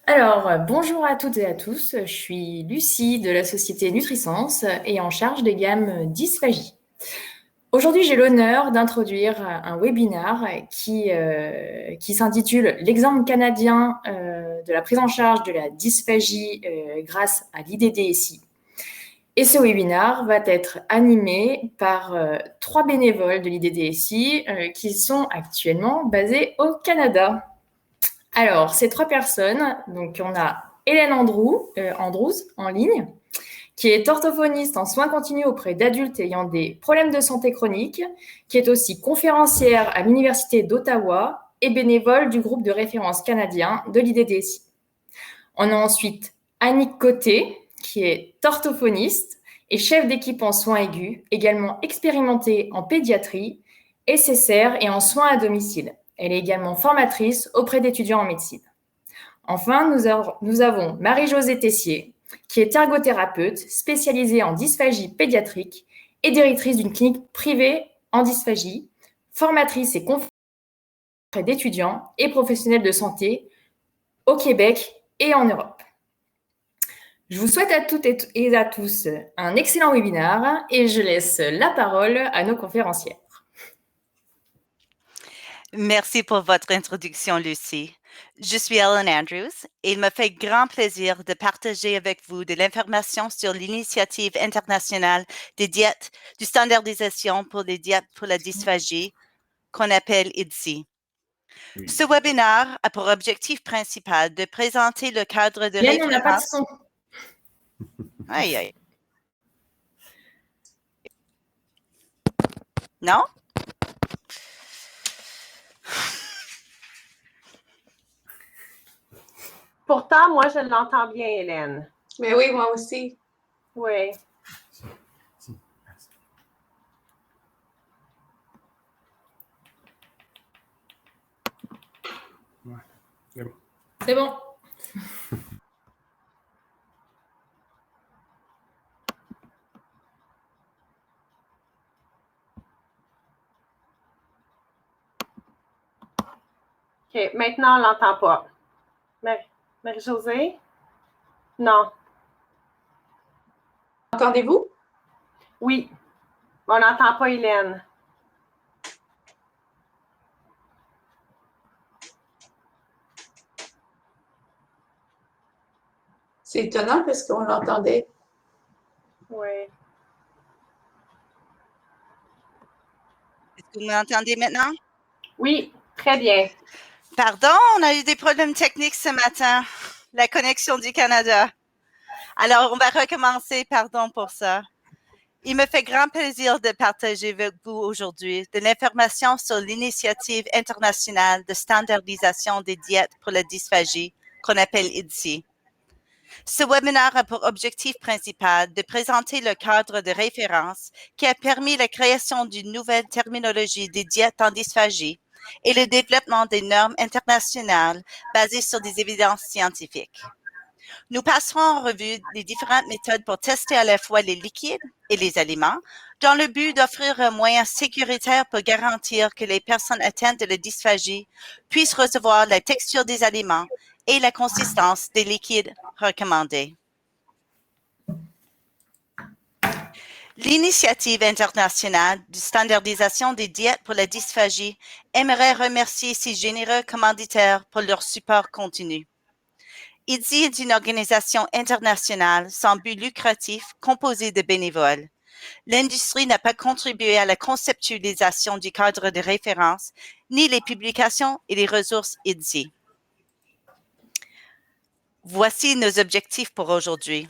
Bonjour à toutes et à tous. Je suis Lucie de la société NutriSense et en charge des gammes dysphagie. Aujourd'hui, j'ai l'honneur d'introduire un webinaire qui s'intitule L'exemple canadien de la prise en charge de la dysphagie grâce à l'IDDSI. Et ce webinaire va être animé par trois bénévoles de l'IDDSI qui sont actuellement basés au Canada. Alors, ces trois personnes, donc on a Hélène Andrews en ligne, qui est orthophoniste en soins continus auprès d'adultes ayant des problèmes de santé chronique, qui est aussi conférencière à l'Université d'Ottawa et bénévole du groupe de référence canadien de l'IDDSI. On a ensuite Annick Côté, qui est orthophoniste et chef d'équipe en soins aigus, également expérimentée en pédiatrie, SSR et en soins à domicile. Elle est également formatrice auprès d'étudiants en médecine. Enfin, nous avons Marie-Josée Tessier, qui est ergothérapeute spécialisée en dysphagie pédiatrique et directrice d'une clinique privée en dysphagie, formatrice et conférencière auprès d'étudiants et professionnels de santé au Québec et en Europe. Je vous souhaite à toutes et à tous un excellent webinaire et je laisse la parole à nos conférencières. Merci pour votre introduction, Lucie. Je suis Ellen Andrews et il me fait grand plaisir de partager avec vous de l'information sur l'initiative internationale des diètes, de standardisation pour les diètes pour la dysphagie, qu'on appelle IDSI. Oui. Ce webinaire a pour objectif principal de présenter le cadre de référence. On n'a pas de son. Aïe, aïe. Non? Pourtant, moi, je l'entends bien, Hélène. Mais oui, moi aussi. Oui. Ouais, c'est bon. C'est bon. OK, maintenant, on ne l'entend pas. Marie-Josée? Non. Entendez-vous? Oui. On n'entend pas Hélène. C'est étonnant parce qu'on l'entendait. Oui. Est-ce que vous m'entendez maintenant? Oui, très bien. Pardon, on a eu des problèmes techniques ce matin. La connexion du Canada. Alors, on va recommencer. Pardon pour ça. Il me fait grand plaisir de partager avec vous aujourd'hui de l'information sur l'initiative internationale de standardisation des diètes pour la dysphagie, qu'on appelle IDSI. Ce webinaire a pour objectif principal de présenter le cadre de référence qui a permis la création d'une nouvelle terminologie des diètes en dysphagie et le développement des normes internationales basées sur des évidences scientifiques. Nous passerons en revue les différentes méthodes pour tester à la fois les liquides et les aliments, dans le but d'offrir un moyen sécuritaire pour garantir que les personnes atteintes de la dysphagie puissent recevoir la texture des aliments et la consistance des liquides recommandés. L'Initiative internationale de standardisation des diètes pour la dysphagie aimerait remercier ses généreux commanditaires pour leur support continu. IDSI est une organisation internationale sans but lucratif composée de bénévoles. L'industrie n'a pas contribué à la conceptualisation du cadre de référence, ni les publications et les ressources IDSI. Voici nos objectifs pour aujourd'hui.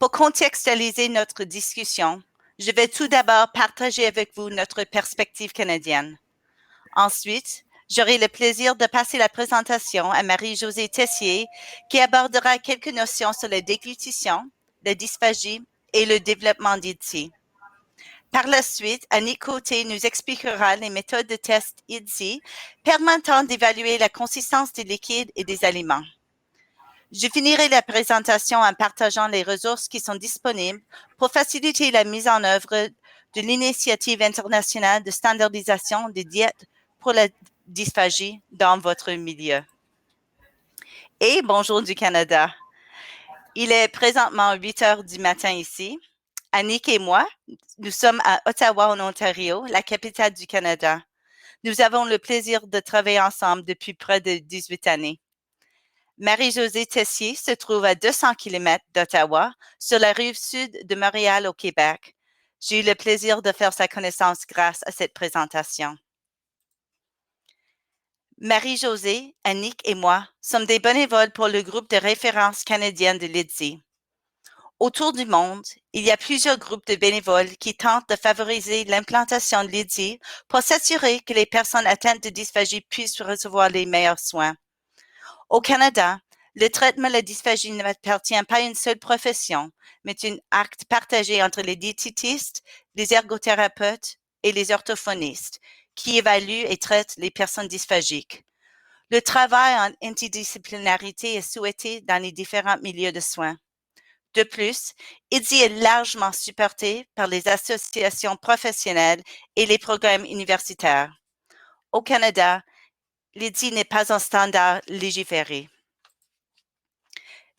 Pour contextualiser notre discussion, je vais tout d'abord partager avec vous notre perspective canadienne. Ensuite, j'aurai le plaisir de passer la présentation à Marie-Josée Tessier, qui abordera quelques notions sur la déglutition, la dysphagie et le développement d'IDSI. Par la suite, Annick Côté nous expliquera les méthodes de test IDSI permettant d'évaluer la consistance des liquides et des aliments. Je finirai la présentation en partageant les ressources qui sont disponibles pour faciliter la mise en œuvre de l'Initiative internationale de standardisation des diètes pour la dysphagie dans votre milieu. Et bonjour du Canada. Il est présentement 8 heures du matin ici. Annick et moi, nous sommes à Ottawa, en Ontario, la capitale du Canada. Nous avons le plaisir de travailler ensemble depuis près de 18 années. Marie-Josée Tessier se trouve à 200 km d'Ottawa, sur la rive sud de Montréal, au Québec. J'ai eu le plaisir de faire sa connaissance grâce à cette présentation. Marie-Josée, Annick et moi sommes des bénévoles pour le groupe de référence canadien de l'IDSI. Autour du monde, il y a plusieurs groupes de bénévoles qui tentent de favoriser l'implantation de l'IDSI pour s'assurer que les personnes atteintes de dysphagie puissent recevoir les meilleurs soins. Au Canada, le traitement de la dysphagie n'appartient pas à une seule profession, mais est un acte partagé entre les diététistes, les ergothérapeutes et les orthophonistes, qui évaluent et traitent les personnes dysphagiques. Le travail en interdisciplinarité est souhaité dans les différents milieux de soins. De plus, IDSI est largement supporté par les associations professionnelles et les programmes universitaires. Au Canada, l'IDSI n'est pas un standard légiféré.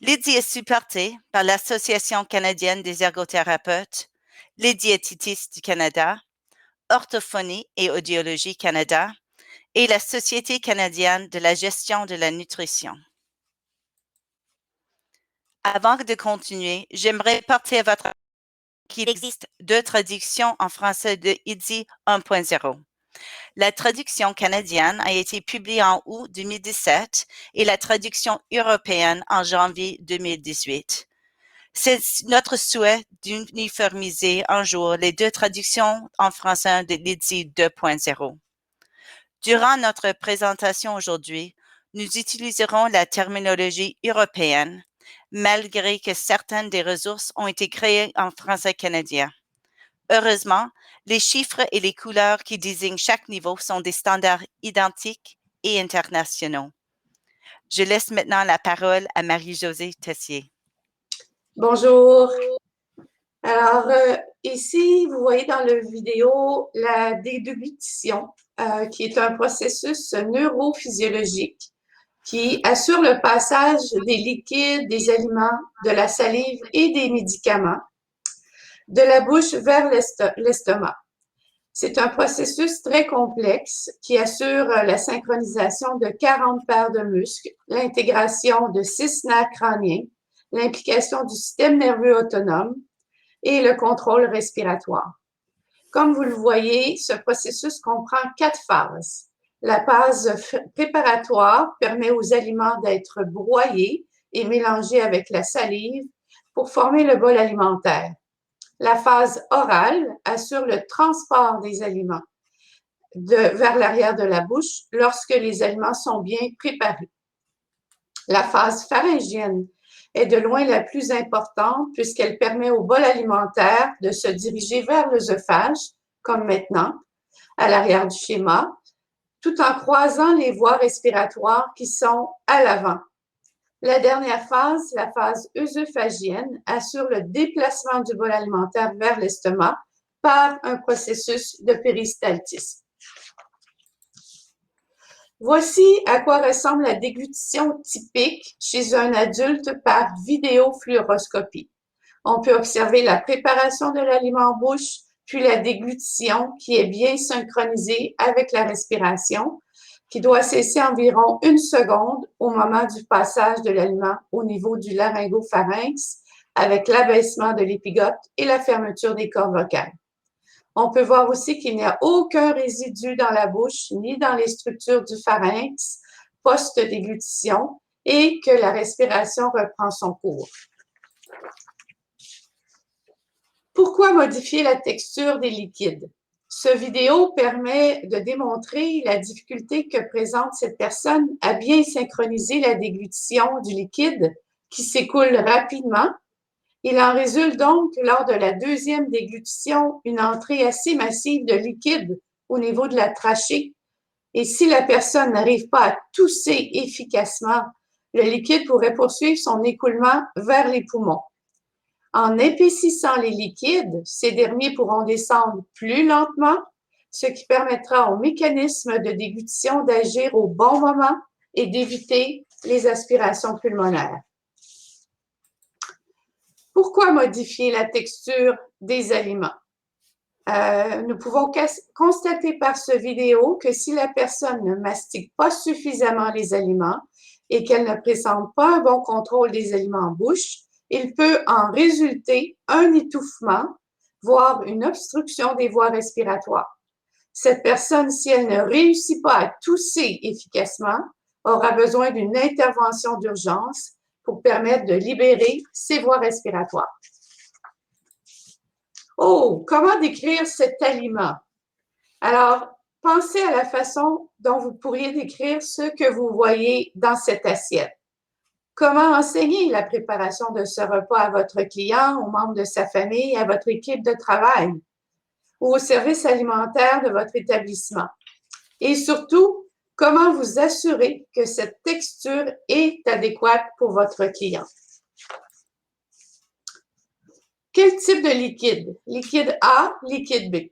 L'IDSI est supporté par l'Association canadienne des ergothérapeutes, les diététistes du Canada, Orthophonie et Audiologie Canada et la Société canadienne de la gestion de la nutrition. Avant de continuer, j'aimerais porter à votre attention qu'il existe 2 traductions en français de IDSI 1.0. La traduction canadienne a été publiée en août 2017 et la traduction européenne en janvier 2018. C'est notre souhait d'uniformiser un jour les 2 traductions en français de l'IDSI 2.0. Durant notre présentation aujourd'hui, nous utiliserons la terminologie européenne, malgré que certaines des ressources ont été créées en français canadien. Heureusement, les chiffres et les couleurs qui désignent chaque niveau sont des standards identiques et internationaux. Je laisse maintenant la parole à Marie-Josée Tessier. Bonjour. Alors, ici, vous voyez dans la vidéo la déglutition, qui est un processus neurophysiologique qui assure le passage des liquides, des aliments, de la salive et des médicaments de la bouche vers l'estomac. C'est un processus très complexe qui assure la synchronisation de 40 paires de muscles, l'intégration de 6 nerfs crâniens, l'implication du système nerveux autonome et le contrôle respiratoire. Comme vous le voyez, ce processus comprend 4 phases. La phase préparatoire permet aux aliments d'être broyés et mélangés avec la salive pour former le bol alimentaire. La phase orale assure le transport des aliments vers l'arrière de la bouche lorsque les aliments sont bien préparés. La phase pharyngienne est de loin la plus importante puisqu'elle permet au bol alimentaire de se diriger vers l'œsophage, comme maintenant, à l'arrière du schéma, tout en croisant les voies respiratoires qui sont à l'avant. La dernière phase, la phase œsophagienne, assure le déplacement du bol alimentaire vers l'estomac par un processus de péristaltisme. Voici à quoi ressemble la déglutition typique chez un adulte par vidéofluoroscopie. On peut observer la préparation de l'aliment en bouche, puis la déglutition qui est bien synchronisée avec la respiration, qui doit cesser environ 1 seconde au moment du passage de l'aliment au niveau du laryngopharynx avec l'abaissement de l'épigote et la fermeture des cordes vocales. On peut voir aussi qu'il n'y a aucun résidu dans la bouche ni dans les structures du pharynx post-déglutition et que la respiration reprend son cours. Pourquoi modifier la texture des liquides? Ce vidéo permet de démontrer la difficulté que présente cette personne à bien synchroniser la déglutition du liquide qui s'écoule rapidement. Il en résulte donc, lors de la 2e déglutition, une entrée assez massive de liquide au niveau de la trachée. Et si la personne n'arrive pas à tousser efficacement, le liquide pourrait poursuivre son écoulement vers les poumons. En épaississant les liquides, ces derniers pourront descendre plus lentement, ce qui permettra au mécanisme de déglutition d'agir au bon moment et d'éviter les aspirations pulmonaires. Pourquoi modifier la texture des aliments? Nous pouvons constater par ce vidéo que si la personne ne mastique pas suffisamment les aliments et qu'elle ne présente pas un bon contrôle des aliments en bouche, il peut en résulter un étouffement, voire une obstruction des voies respiratoires. Cette personne, si elle ne réussit pas à tousser efficacement, aura besoin d'une intervention d'urgence pour permettre de libérer ses voies respiratoires. Oh, comment décrire cet aliment? Alors, pensez à la façon dont vous pourriez décrire ce que vous voyez dans cette assiette. Comment enseigner la préparation de ce repas à votre client, aux membres de sa famille, à votre équipe de travail ou au service alimentaire de votre établissement? Et surtout, comment vous assurer que cette texture est adéquate pour votre client? Quel type de liquide? Liquide A, liquide B.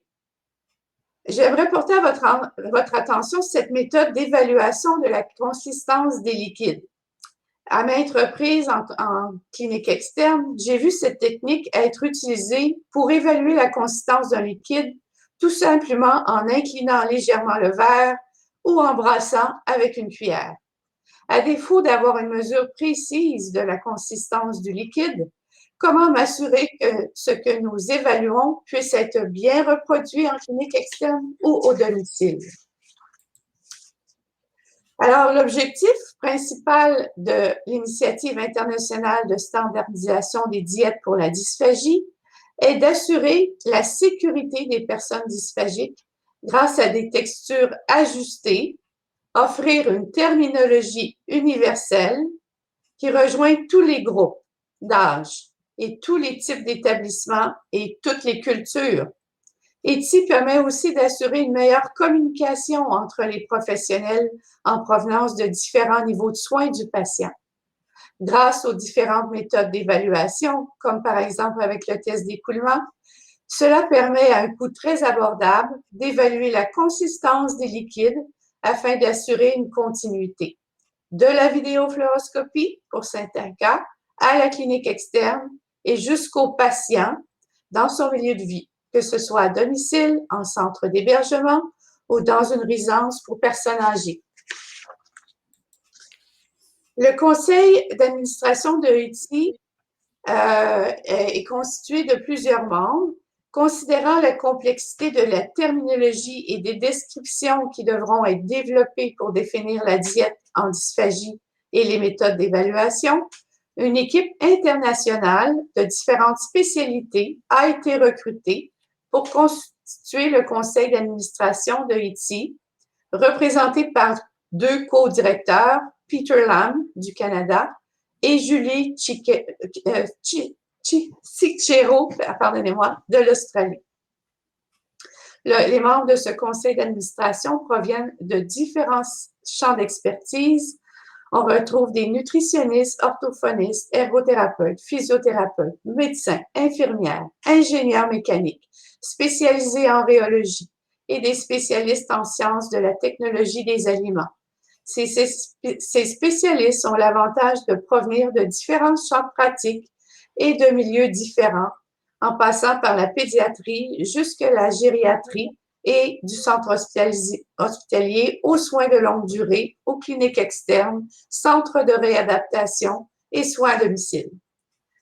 J'aimerais porter à votre attention cette méthode d'évaluation de la consistance des liquides. À maintes reprises en clinique externe, j'ai vu cette technique être utilisée pour évaluer la consistance d'un liquide, tout simplement en inclinant légèrement le verre ou en brassant avec une cuillère. À défaut d'avoir une mesure précise de la consistance du liquide, comment m'assurer que ce que nous évaluons puisse être bien reproduit en clinique externe ou au domicile? Alors, l'objectif principal de l'Initiative internationale de standardisation des diètes pour la dysphagie est d'assurer la sécurité des personnes dysphagiques grâce à des textures ajustées, offrir une terminologie universelle qui rejoint tous les groupes d'âge et tous les types d'établissements et toutes les cultures. ETI permet aussi d'assurer une meilleure communication entre les professionnels en provenance de différents niveaux de soins du patient. Grâce aux différentes méthodes d'évaluation, comme par exemple avec le test d'écoulement, cela permet à un coût très abordable d'évaluer la consistance des liquides afin d'assurer une continuité. De la vidéofluoroscopie pour certains cas, à la clinique externe et jusqu'au patient dans son milieu de vie, que ce soit à domicile, en centre d'hébergement ou dans une résidence pour personnes âgées. Le conseil d'administration de ETI est constitué de plusieurs membres. Considérant la complexité de la terminologie et des descriptions qui devront être développées pour définir la diète en dysphagie et les méthodes d'évaluation, une équipe internationale de différentes spécialités a été recrutée pour constituer le conseil d'administration de ETI, représenté par deux co-directeurs, Peter Lam du Canada et Julie Cicchero, pardonnez-moi, de l'Australie. Les membres de ce conseil d'administration proviennent de différents champs d'expertise. On retrouve des nutritionnistes, orthophonistes, ergothérapeutes, physiothérapeutes, médecins, infirmières, ingénieurs mécaniques, spécialisés en rhéologie et des spécialistes en sciences de la technologie des aliments. Ces spécialistes ont l'avantage de provenir de différents champs pratiques et de milieux différents, en passant par la pédiatrie jusqu'à la gériatrie et du centre hospitalier aux soins de longue durée, aux cliniques externes, centres de réadaptation et soins à domicile.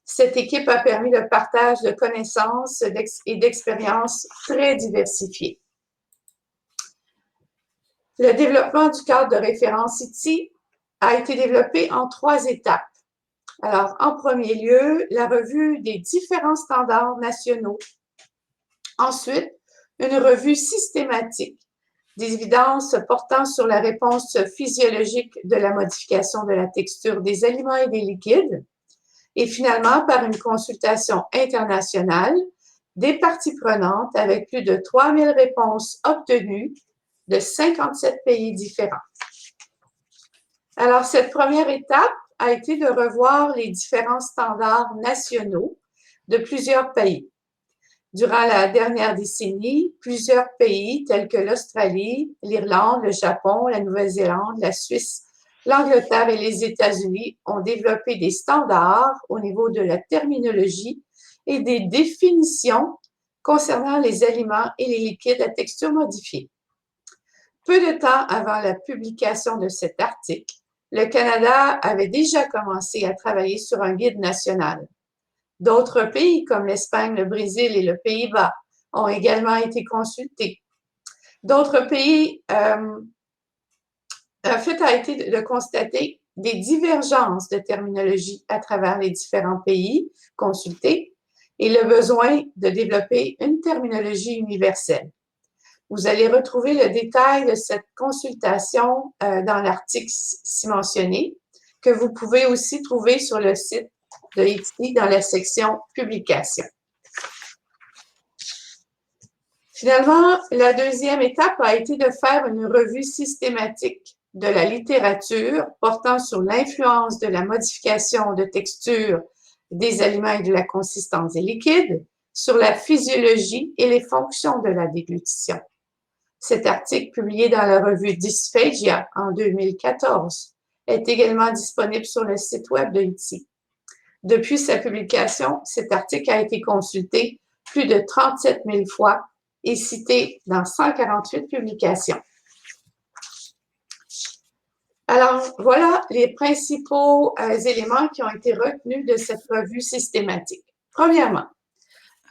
Cette équipe a permis le partage de connaissances et d'expériences très diversifiées. Le développement du cadre de référence ETI a été développé en 3 étapes. Alors, en premier lieu, la revue des différents standards nationaux. Ensuite, une revue systématique des évidences portant sur la réponse physiologique de la modification de la texture des aliments et des liquides. Et finalement, par une consultation internationale des parties prenantes avec plus de 3000 réponses obtenues de 57 pays différents. Alors, cette première étape a été de revoir les différents standards nationaux de plusieurs pays. Durant la dernière décennie, plusieurs pays tels que l'Australie, l'Irlande, le Japon, la Nouvelle-Zélande, la Suisse, l'Angleterre et les États-Unis ont développé des standards au niveau de la terminologie et des définitions concernant les aliments et les liquides à texture modifiée. Peu de temps avant la publication de cet article, le Canada avait déjà commencé à travailler sur un guide national. D'autres pays comme l'Espagne, le Brésil et le Pays-Bas ont également été consultés. D'autres pays, un fait a été de constater des divergences de terminologie à travers les différents pays consultés et le besoin de développer une terminologie universelle. Vous allez retrouver le détail de cette consultation dans l'article ci mentionné, que vous pouvez aussi trouver sur le site de ITSI dans la section Publications. Finalement, la deuxième étape a été de faire une revue systématique de la littérature portant sur l'influence de la modification de texture des aliments et de la consistance des liquides sur la physiologie et les fonctions de la déglutition. Cet article, publié dans la revue Dysphagia en 2014, est également disponible sur le site web de ITSI. Depuis sa publication, cet article a été consulté plus de 37 000 fois et cité dans 148 publications. Alors, voilà les principaux éléments qui ont été retenus de cette revue systématique. Premièrement,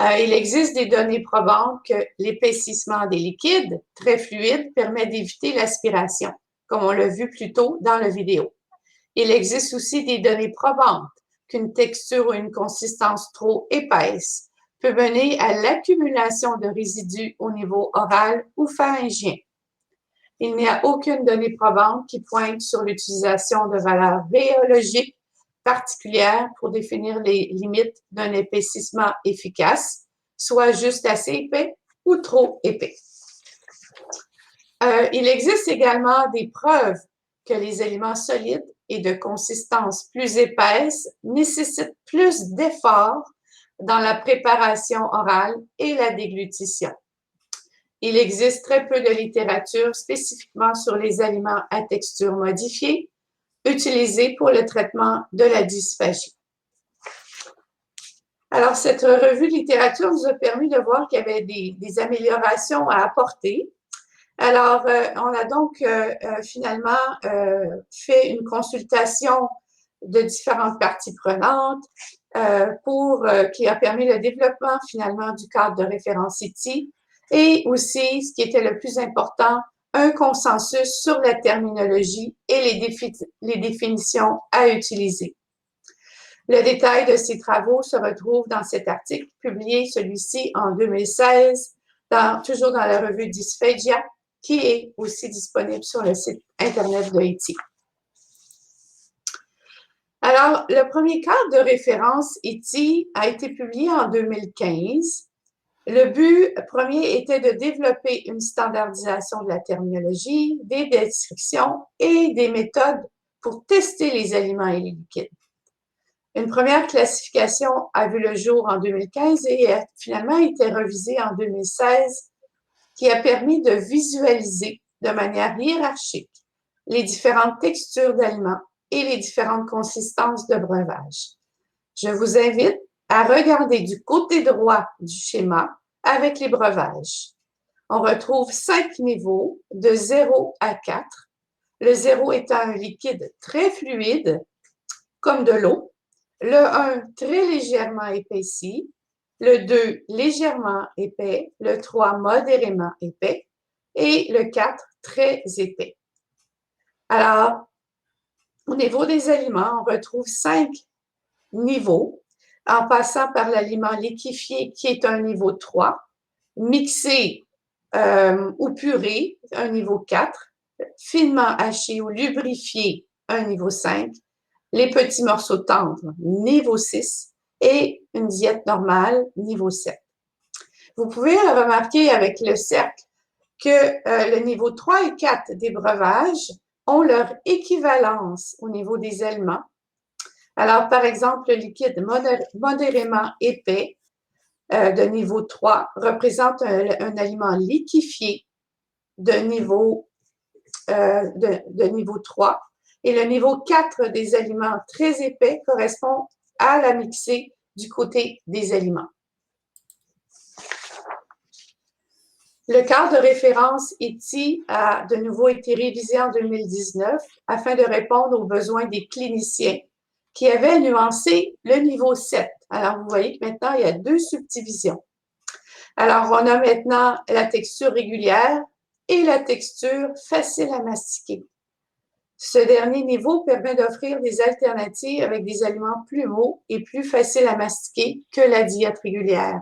il existe des données probantes que l'épaississement des liquides très fluides permet d'éviter l'aspiration, comme on l'a vu plus tôt dans la vidéo. Il existe aussi des données probantes qu'une texture ou une consistance trop épaisse peut mener à l'accumulation de résidus au niveau oral ou pharyngien. Il n'y a aucune donnée probante qui pointe sur l'utilisation de valeurs rhéologiques particulières pour définir les limites d'un épaississement efficace, soit juste assez épais ou trop épais. Il existe également des preuves que les aliments solides et de consistance plus épaisse nécessitent plus d'efforts dans la préparation orale et la déglutition. Il existe très peu de littérature spécifiquement sur les aliments à texture modifiée utilisés pour le traitement de la dysphagie. Alors, cette revue de littérature nous a permis de voir qu'il y avait des améliorations à apporter. Alors, on a donc finalement fait une consultation de différentes parties prenantes qui a permis le développement finalement du cadre de référence ITI et aussi, ce qui était le plus important, un consensus sur la terminologie et les définitions à utiliser. Le détail de ces travaux se retrouve dans cet article, publié celui-ci en 2016, toujours dans la revue Dysphagia, qui est aussi disponible sur le site Internet de ITI. Alors, le premier cadre de référence ITI a été publié en 2015. Le but premier était de développer une standardisation de la terminologie, des descriptions et des méthodes pour tester les aliments et les liquides. Une première classification a vu le jour en 2015 et a finalement été revisée en 2016, qui a permis de visualiser de manière hiérarchique les différentes textures d'aliments et les différentes consistances de breuvage. Je vous invite à regarder du côté droit du schéma avec les breuvages. On retrouve 5 niveaux de 0 à 4. Le 0 étant un liquide très fluide, comme de l'eau. Le 1, très légèrement épaissi. Le 2, légèrement épais. Le 3, modérément épais. Et le 4, très épais. Alors, au niveau des aliments, on retrouve 5 niveaux, en passant par l'aliment liquéfié qui est un niveau 3, mixé ou puré, un niveau 4, finement haché ou lubrifié, un niveau 5, les petits morceaux tendres, niveau 6, et une diète normale, niveau 7. Vous pouvez remarquer avec le cercle que le niveau 3 et 4 des breuvages ont leur équivalence au niveau des aliments. Alors, par exemple, le liquide modérément épais de niveau 3 représente un aliment liquéfié de niveau 3, Et le niveau 4 des aliments très épais correspond à la mixée du côté des aliments. Le cadre de référence ITI a de nouveau été révisé en 2019 afin de répondre aux besoins des cliniciens qui avaient nuancé le niveau 7. Alors, vous voyez que maintenant, il y a 2 subdivisions. Alors, on a maintenant la texture régulière et la texture facile à mastiquer. Ce dernier niveau permet d'offrir des alternatives avec des aliments plus mous et plus faciles à mastiquer que la diète régulière.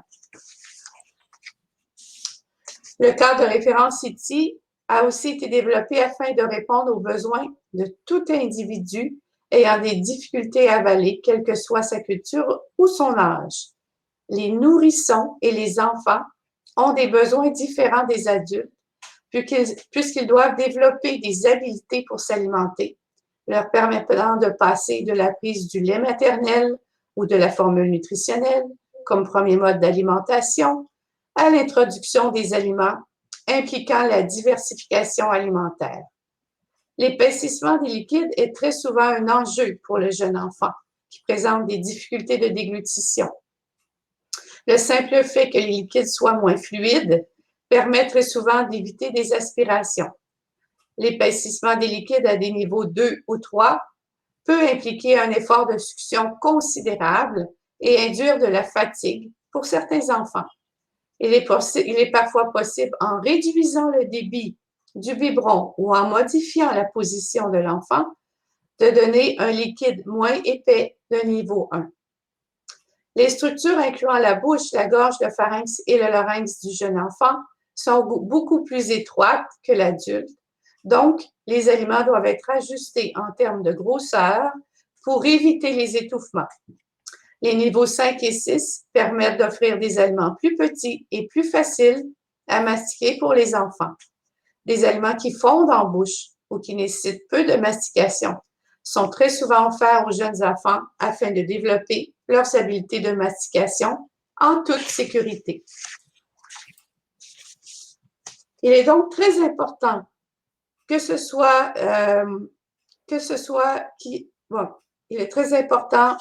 Le cadre de référence ITI a aussi été développé afin de répondre aux besoins de tout individu ayant des difficultés à avaler, quelle que soit sa culture ou son âge. Les nourrissons et les enfants ont des besoins différents des adultes puisqu'ils doivent développer des habiletés pour s'alimenter, leur permettant de passer de la prise du lait maternel ou de la formule nutritionnelle comme premier mode d'alimentation à l'introduction des aliments impliquant la diversification alimentaire. L'épaississement des liquides est très souvent un enjeu pour le jeune enfant qui présente des difficultés de déglutition. Le simple fait que les liquides soient moins fluides permet très souvent d'éviter des aspirations. L'épaississement des liquides à des niveaux 2 ou 3 peut impliquer un effort de succion considérable et induire de la fatigue pour certains enfants. Il est parfois possible, en réduisant le débit du biberon ou en modifiant la position de l'enfant, de donner un liquide moins épais de niveau 1. Les structures incluant la bouche, la gorge, le pharynx et le larynx du jeune enfant sont beaucoup plus étroites que l'adulte. Donc, les aliments doivent être ajustés en termes de grosseur pour éviter les étouffements. Les niveaux 5 et 6 permettent d'offrir des aliments plus petits et plus faciles à mastiquer pour les enfants. Des aliments qui fondent en bouche ou qui nécessitent peu de mastication sont très souvent offerts aux jeunes enfants afin de développer leurs habiletés de mastication en toute sécurité. Il est donc très important il est très important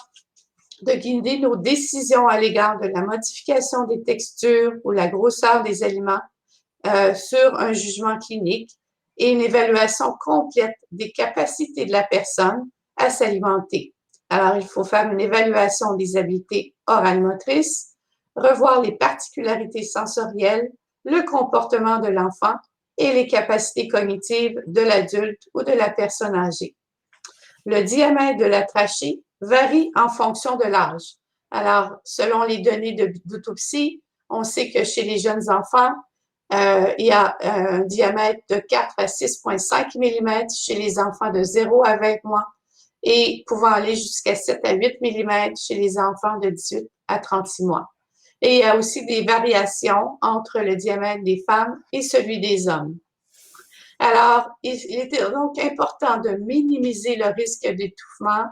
de guider nos décisions à l'égard de la modification des textures ou la grosseur des aliments sur un jugement clinique et une évaluation complète des capacités de la personne à s'alimenter. Alors, il faut faire une évaluation des habiletés orales motrices, revoir les particularités sensorielles, le comportement de l'enfant et les capacités cognitives de l'adulte ou de la personne âgée. Le diamètre de la trachée varie en fonction de l'âge. Alors, selon les données d'autopsie, on sait que chez les jeunes enfants, il y a un diamètre de 4 à 6,5 mm chez les enfants de 0 à 20 mois et pouvant aller jusqu'à 7 à 8 mm chez les enfants de 18 à 36 mois. Et il y a aussi des variations entre le diamètre des femmes et celui des hommes. Alors, il était donc important de minimiser le risque d'étouffement,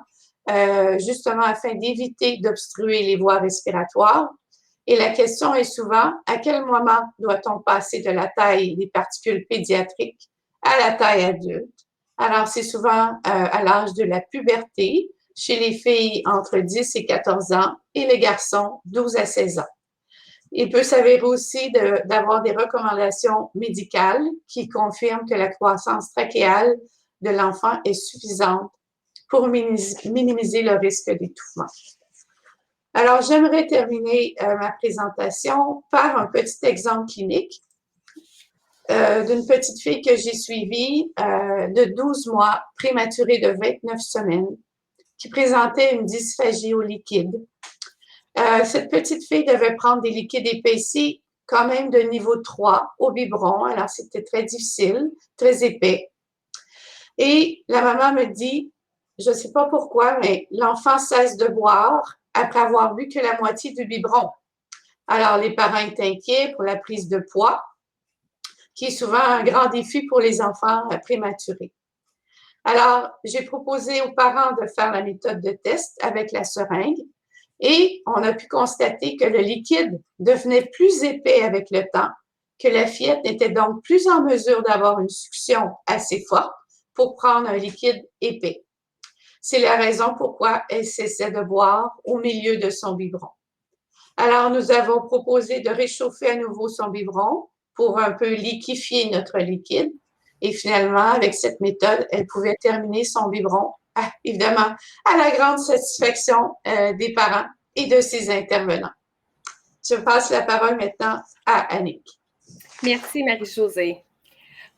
justement afin d'éviter d'obstruer les voies respiratoires. Et la question est souvent, à quel moment doit-on passer de la taille des particules pédiatriques à la taille adulte? Alors, c'est souvent à l'âge de la puberté, chez les filles entre 10 et 14 ans et les garçons 12 à 16 ans. Il peut s'avérer aussi d'avoir des recommandations médicales qui confirment que la croissance trachéale de l'enfant est suffisante pour minimiser le risque d'étouffement. Alors, j'aimerais terminer ma présentation par un petit exemple clinique d'une petite fille que j'ai suivie de 12 mois, prématurée de 29 semaines, qui présentait une dysphagie au liquide. Cette petite fille devait prendre des liquides épaissis quand même de niveau 3 au biberon, alors c'était très difficile, très épais. Et la maman me dit, je ne sais pas pourquoi, mais l'enfant cesse de boire après avoir bu que la moitié du biberon. Alors, les parents étaient inquiets pour la prise de poids, qui est souvent un grand défi pour les enfants prématurés. Alors, j'ai proposé aux parents de faire la méthode de test avec la seringue et on a pu constater que le liquide devenait plus épais avec le temps, que la fillette était donc plus en mesure d'avoir une succion assez forte pour prendre un liquide épais. C'est la raison pourquoi elle cessait de boire au milieu de son biberon. Alors, nous avons proposé de réchauffer à nouveau son biberon pour un peu liquéfier notre liquide. Et finalement, avec cette méthode, elle pouvait terminer son biberon, évidemment, à la grande satisfaction des parents et de ses intervenants. Je passe la parole maintenant à Annick. Merci, Marie-Josée.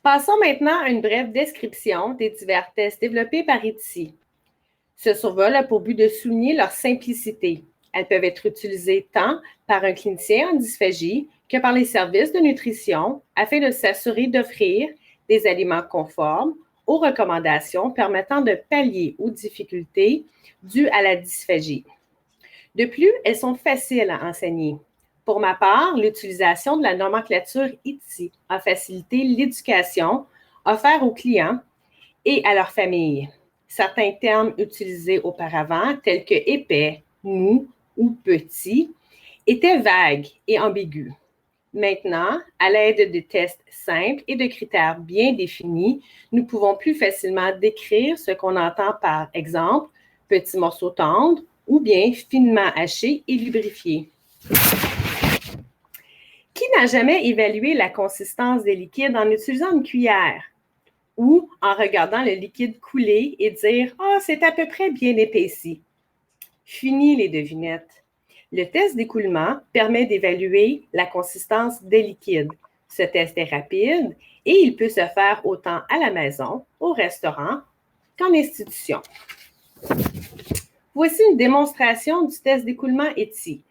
Passons maintenant à une brève description des divers tests développés par ITSI. Ce survol a pour but de souligner leur simplicité. Elles peuvent être utilisées tant par un clinicien en dysphagie que par les services de nutrition afin de s'assurer d'offrir des aliments conformes aux recommandations permettant de pallier aux difficultés dues à la dysphagie. De plus, elles sont faciles à enseigner. Pour ma part, l'utilisation de la nomenclature ITSI a facilité l'éducation offerte aux clients et à leurs familles. Certains termes utilisés auparavant, tels que épais, mou ou petit, étaient vagues et ambigus. Maintenant, à l'aide de tests simples et de critères bien définis, nous pouvons plus facilement décrire ce qu'on entend par exemple petit morceau tendre ou bien finement haché et lubrifié. Qui n'a jamais évalué la consistance des liquides en utilisant une cuillère ou en regardant le liquide couler et dire « Ah, c'est à peu près bien épaissi ». Fini les devinettes. Le test d'écoulement permet d'évaluer la consistance des liquides. Ce test est rapide et il peut se faire autant à la maison, au restaurant qu'en institution. Voici une démonstration du test d'écoulement ITSI.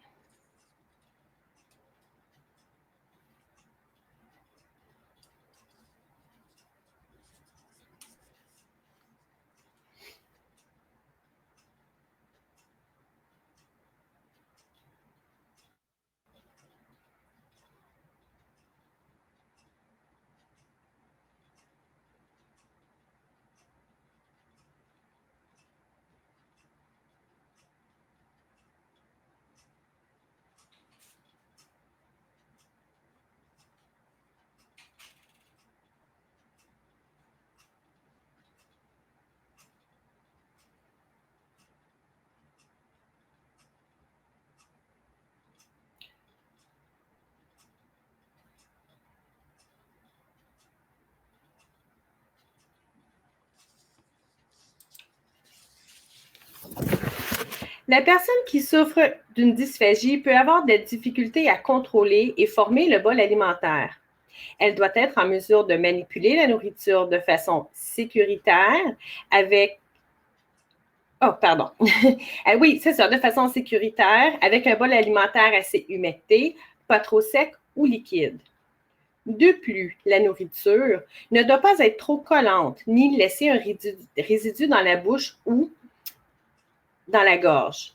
La personne qui souffre d'une dysphagie peut avoir des difficultés à contrôler et former le bol alimentaire. Elle doit être en mesure de manipuler la nourriture de façon sécuritaire avec... Oh, pardon. Oui, c'est ça, de façon sécuritaire, avec un bol alimentaire assez humecté, pas trop sec ou liquide. De plus, la nourriture ne doit pas être trop collante, ni laisser un résidu dans la bouche ou dans la gorge.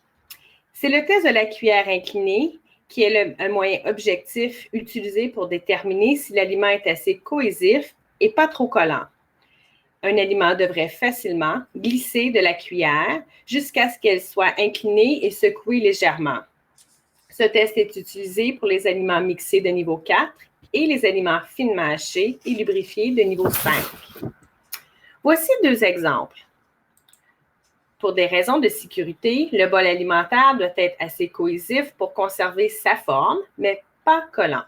C'est le test de la cuillère inclinée qui est un moyen objectif utilisé pour déterminer si l'aliment est assez cohésif et pas trop collant. Un aliment devrait facilement glisser de la cuillère jusqu'à ce qu'elle soit inclinée et secouée légèrement. Ce test est utilisé pour les aliments mixés de niveau 4 et les aliments finement hachés et lubrifiés de niveau 5. Voici 2 exemples. Pour des raisons de sécurité, le bol alimentaire doit être assez cohésif pour conserver sa forme, mais pas collant.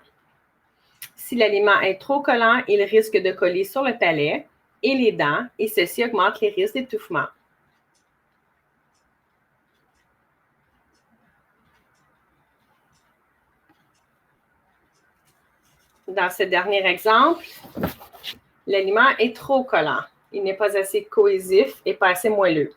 Si l'aliment est trop collant, il risque de coller sur le palais et les dents, et ceci augmente les risques d'étouffement. Dans ce dernier exemple, l'aliment est trop collant. Il n'est pas assez cohésif et pas assez moelleux.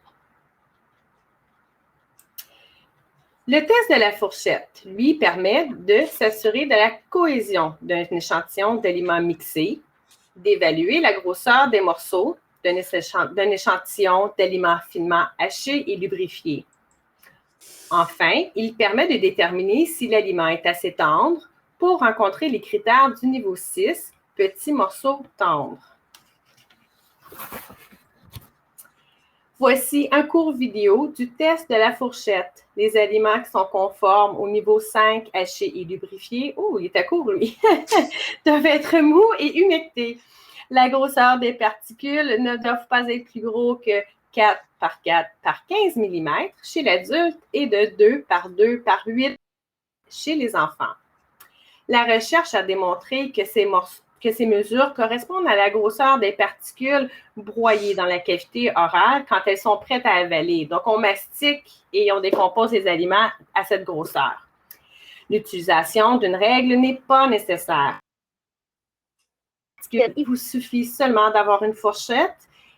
Le test de la fourchette, lui, permet de s'assurer de la cohésion d'un échantillon d'aliments mixés, d'évaluer la grosseur des morceaux d'un échantillon d'aliments finement hachés et lubrifiés. Enfin, il permet de déterminer si l'aliment est assez tendre pour rencontrer les critères du niveau 6, petits morceaux tendres. Voici un court vidéo du test de la fourchette. Les aliments qui sont conformes au niveau 5, hachés et lubrifiés, oh, il est à court, lui, doivent être mous et humectés. La grosseur des particules ne doivent pas être plus gros que 4 par 4 par 15 mm chez l'adulte et de 2 par 2 par 8 chez les enfants. La recherche a démontré que ces mesures correspondent à la grosseur des particules broyées dans la cavité orale quand elles sont prêtes à avaler. Donc, on mastique et on décompose les aliments à cette grosseur. L'utilisation d'une règle n'est pas nécessaire. Il vous suffit seulement d'avoir une fourchette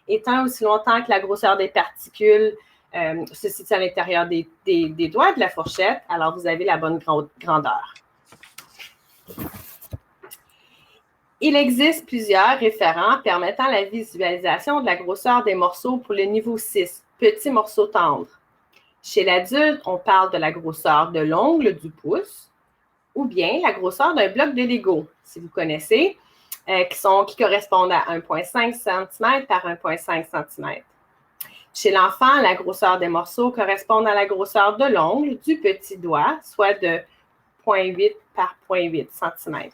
et tant aussi longtemps que la grosseur des particules se situe à l'intérieur des doigts de la fourchette, alors vous avez la bonne grandeur. Il existe plusieurs référents permettant la visualisation de la grosseur des morceaux pour le niveau 6, petits morceaux tendres. Chez l'adulte, on parle de la grosseur de l'ongle du pouce ou bien la grosseur d'un bloc de Lego, si vous connaissez, qui correspondent à 1,5 cm par 1,5 cm. Chez l'enfant, la grosseur des morceaux correspond à la grosseur de l'ongle du petit doigt, soit de 0,8 par 0,8 cm.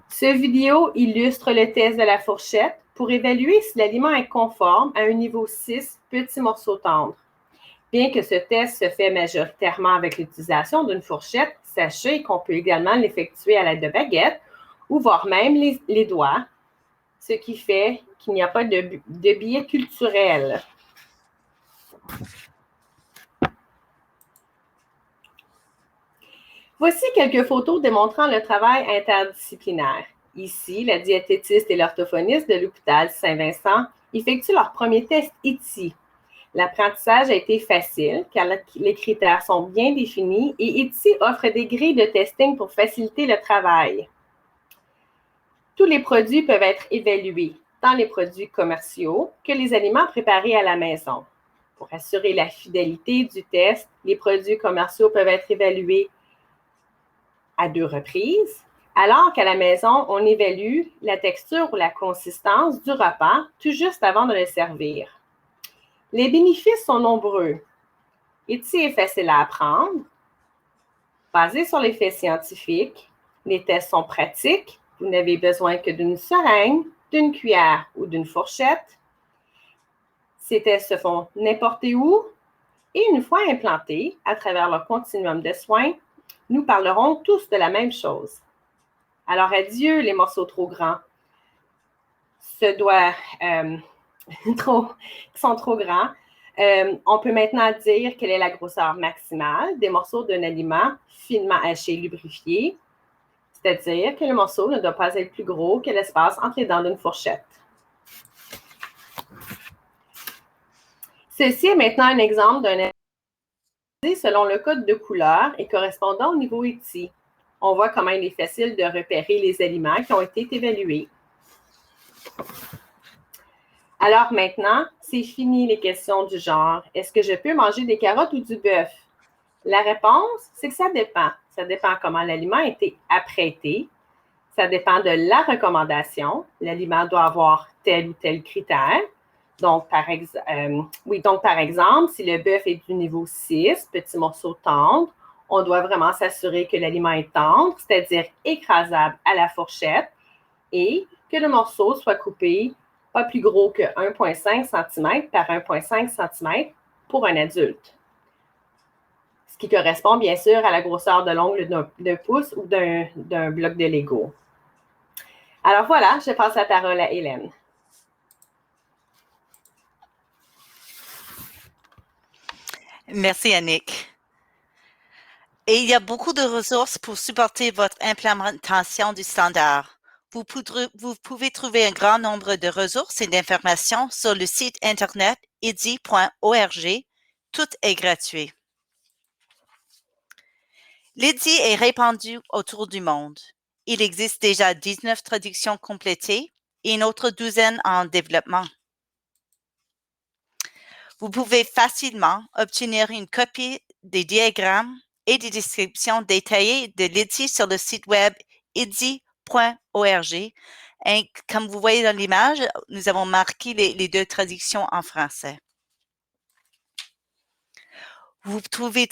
Ce vidéo illustre le test de la fourchette pour évaluer si l'aliment est conforme à un niveau 6 petits morceaux tendres. Bien que ce test se fait majoritairement avec l'utilisation d'une fourchette, sachez qu'on peut également l'effectuer à l'aide de baguettes ou voire même les doigts, ce qui fait qu'il n'y a pas de biais culturel. Voici quelques photos démontrant le travail interdisciplinaire. Ici, la diététiste et l'orthophoniste de l'hôpital Saint-Vincent effectuent leur premier test ITI. L'apprentissage a été facile car les critères sont bien définis et ITI offre des grilles de testing pour faciliter le travail. Tous les produits peuvent être évalués, tant les produits commerciaux que les aliments préparés à la maison. Pour assurer la fidélité du test, les produits commerciaux peuvent être évalués à 2 reprises, alors qu'à la maison, on évalue la texture ou la consistance du repas tout juste avant de le servir. Les bénéfices sont nombreux. ITI est facile à apprendre, basé sur les faits scientifiques, les tests sont pratiques, vous n'avez besoin que d'une seringue, d'une cuillère ou d'une fourchette. Ces tests se font n'importe où et une fois implantés à travers leur continuum de soins, nous parlerons tous de la même chose. Alors, adieu les morceaux trop grands. Qui sont trop grands. On peut maintenant dire quelle est la grosseur maximale des morceaux d'un aliment finement haché et lubrifié, c'est-à-dire que le morceau ne doit pas être plus gros que l'espace entre les dents d'une fourchette. Ceci est maintenant un exemple d'un selon le code de couleur et correspondant au niveau ITI. On voit comment il est facile de repérer les aliments qui ont été évalués. Alors maintenant, c'est fini les questions du genre « Est-ce que je peux manger des carottes ou du bœuf? » La réponse, c'est que ça dépend. Ça dépend comment l'aliment a été apprêté. Ça dépend de la recommandation. L'aliment doit avoir tel ou tel critère. Donc, par exemple, si le bœuf est du niveau 6, petit morceau tendre, on doit vraiment s'assurer que l'aliment est tendre, c'est-à-dire écrasable à la fourchette, et que le morceau soit coupé pas plus gros que 1,5 cm par 1,5 cm pour un adulte. Ce qui correspond bien sûr à la grosseur de l'ongle d'un pouce ou d'un bloc de Lego. Alors voilà, je passe la parole à Hélène. Merci, Annick. Et il y a beaucoup de ressources pour supporter votre implémentation du standard. Vous pouvez trouver un grand nombre de ressources et d'informations sur le site internet idi.org. Tout est gratuit. L'IDI est répandu autour du monde. Il existe déjà 19 traductions complétées et une autre douzaine en développement. Vous pouvez facilement obtenir une copie des diagrammes et des descriptions détaillées de l'IDI sur le site web idi.org. Et comme vous voyez dans l'image, nous avons marqué les 2 traductions en français. Vous pouvez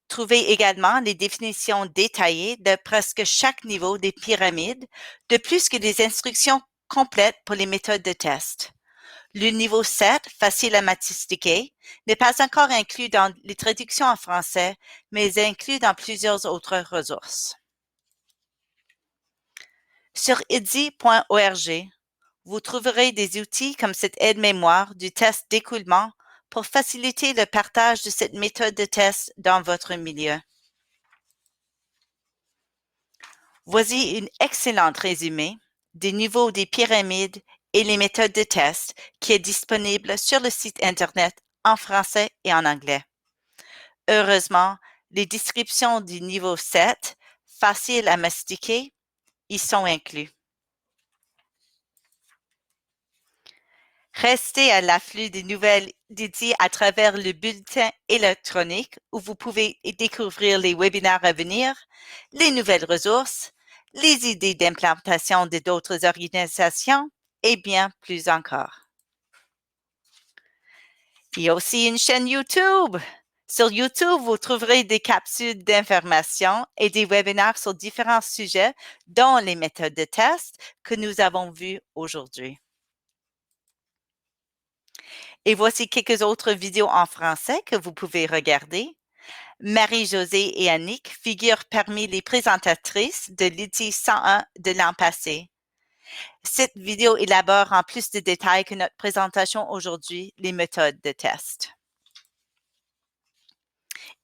trouver également les définitions détaillées de presque chaque niveau des pyramides, de plus que des instructions complètes pour les méthodes de test. Le niveau 7, facile à mastiquer, n'est pas encore inclus dans les traductions en français, mais est inclus dans plusieurs autres ressources. Sur idzi.org, vous trouverez des outils comme cette aide-mémoire du test d'écoulement pour faciliter le partage de cette méthode de test dans votre milieu. Voici une excellente résumé des niveaux des pyramides et les méthodes de test qui est disponible sur le site Internet en français et en anglais. Heureusement, les descriptions du niveau 7, faciles à mastiquer, y sont inclus. Restez à l'afflux des nouvelles d'IDZI à travers le bulletin électronique où vous pouvez découvrir les webinaires à venir, les nouvelles ressources, les idées d'implantation d'autres organisations et bien plus encore. Il y a aussi une chaîne YouTube. Sur YouTube, vous trouverez des capsules d'informations et des webinaires sur différents sujets, dont les méthodes de test que nous avons vues aujourd'hui. Et voici quelques autres vidéos en français que vous pouvez regarder. Marie-Josée et Annick figurent parmi les présentatrices de l'IDZI 101 de l'an passé. Cette vidéo élabore en plus de détails que notre présentation aujourd'hui les méthodes de test.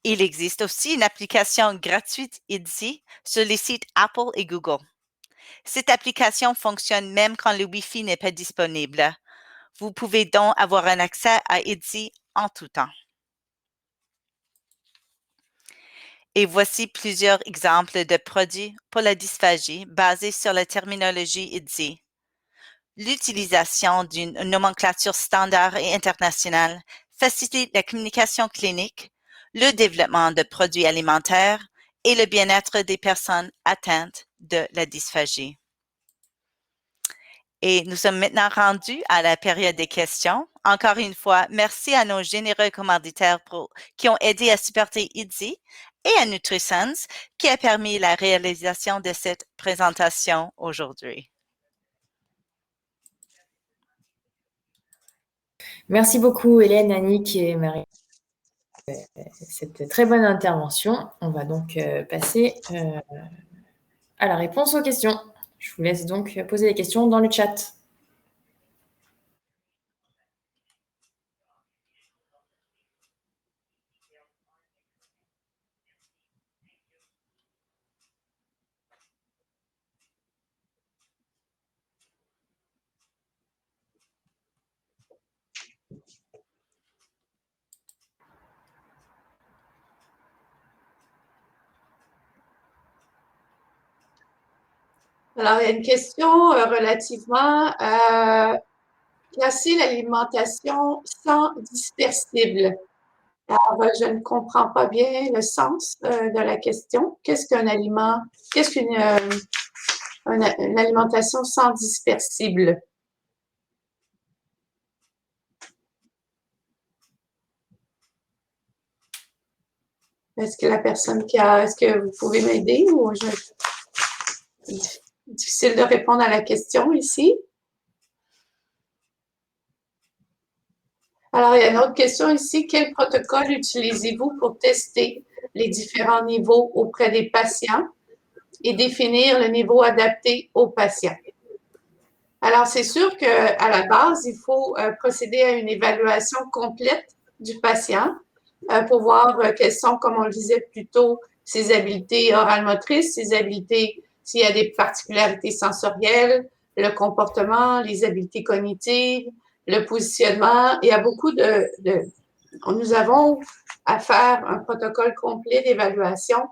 Il existe aussi une application gratuite IDZI sur les sites Apple et Google. Cette application fonctionne même quand le Wi-Fi n'est pas disponible. Vous pouvez donc avoir un accès à IDZI en tout temps. Et voici plusieurs exemples de produits pour la dysphagie basés sur la terminologie IDZI. L'utilisation d'une nomenclature standard et internationale facilite la communication clinique, le développement de produits alimentaires et le bien-être des personnes atteintes de la dysphagie. Et nous sommes maintenant rendus à la période des questions. Encore une fois, merci à nos généreux commanditaires qui ont aidé à supporter IDZI et à NutriSense qui a permis la réalisation de cette présentation aujourd'hui. Merci beaucoup Hélène, Annick et Marie. Cette très bonne intervention. On va donc passer à la réponse aux questions. Je vous laisse donc poser les questions dans le chat. Alors, il y a une question relativement à classer l'alimentation sans dispersible. Alors, je ne comprends pas bien le sens de la question. Qu'est-ce qu'un aliment? Qu'est-ce qu'une une alimentation sans dispersible? Est-ce que la personne est-ce que vous pouvez m'aider ou difficile de répondre à la question ici? Alors, il y a une autre question ici. Quel protocole utilisez-vous pour tester les différents niveaux auprès des patients et définir le niveau adapté aux patients? Alors, c'est sûr qu'à la base, il faut procéder à une évaluation complète du patient pour voir quelles sont, comme on le disait plus tôt, ses habiletés orales motrices, ses habiletés, s'il y a des particularités sensorielles, le comportement, les habiletés cognitives, le positionnement. Il y a beaucoup nous avons à faire un protocole complet d'évaluation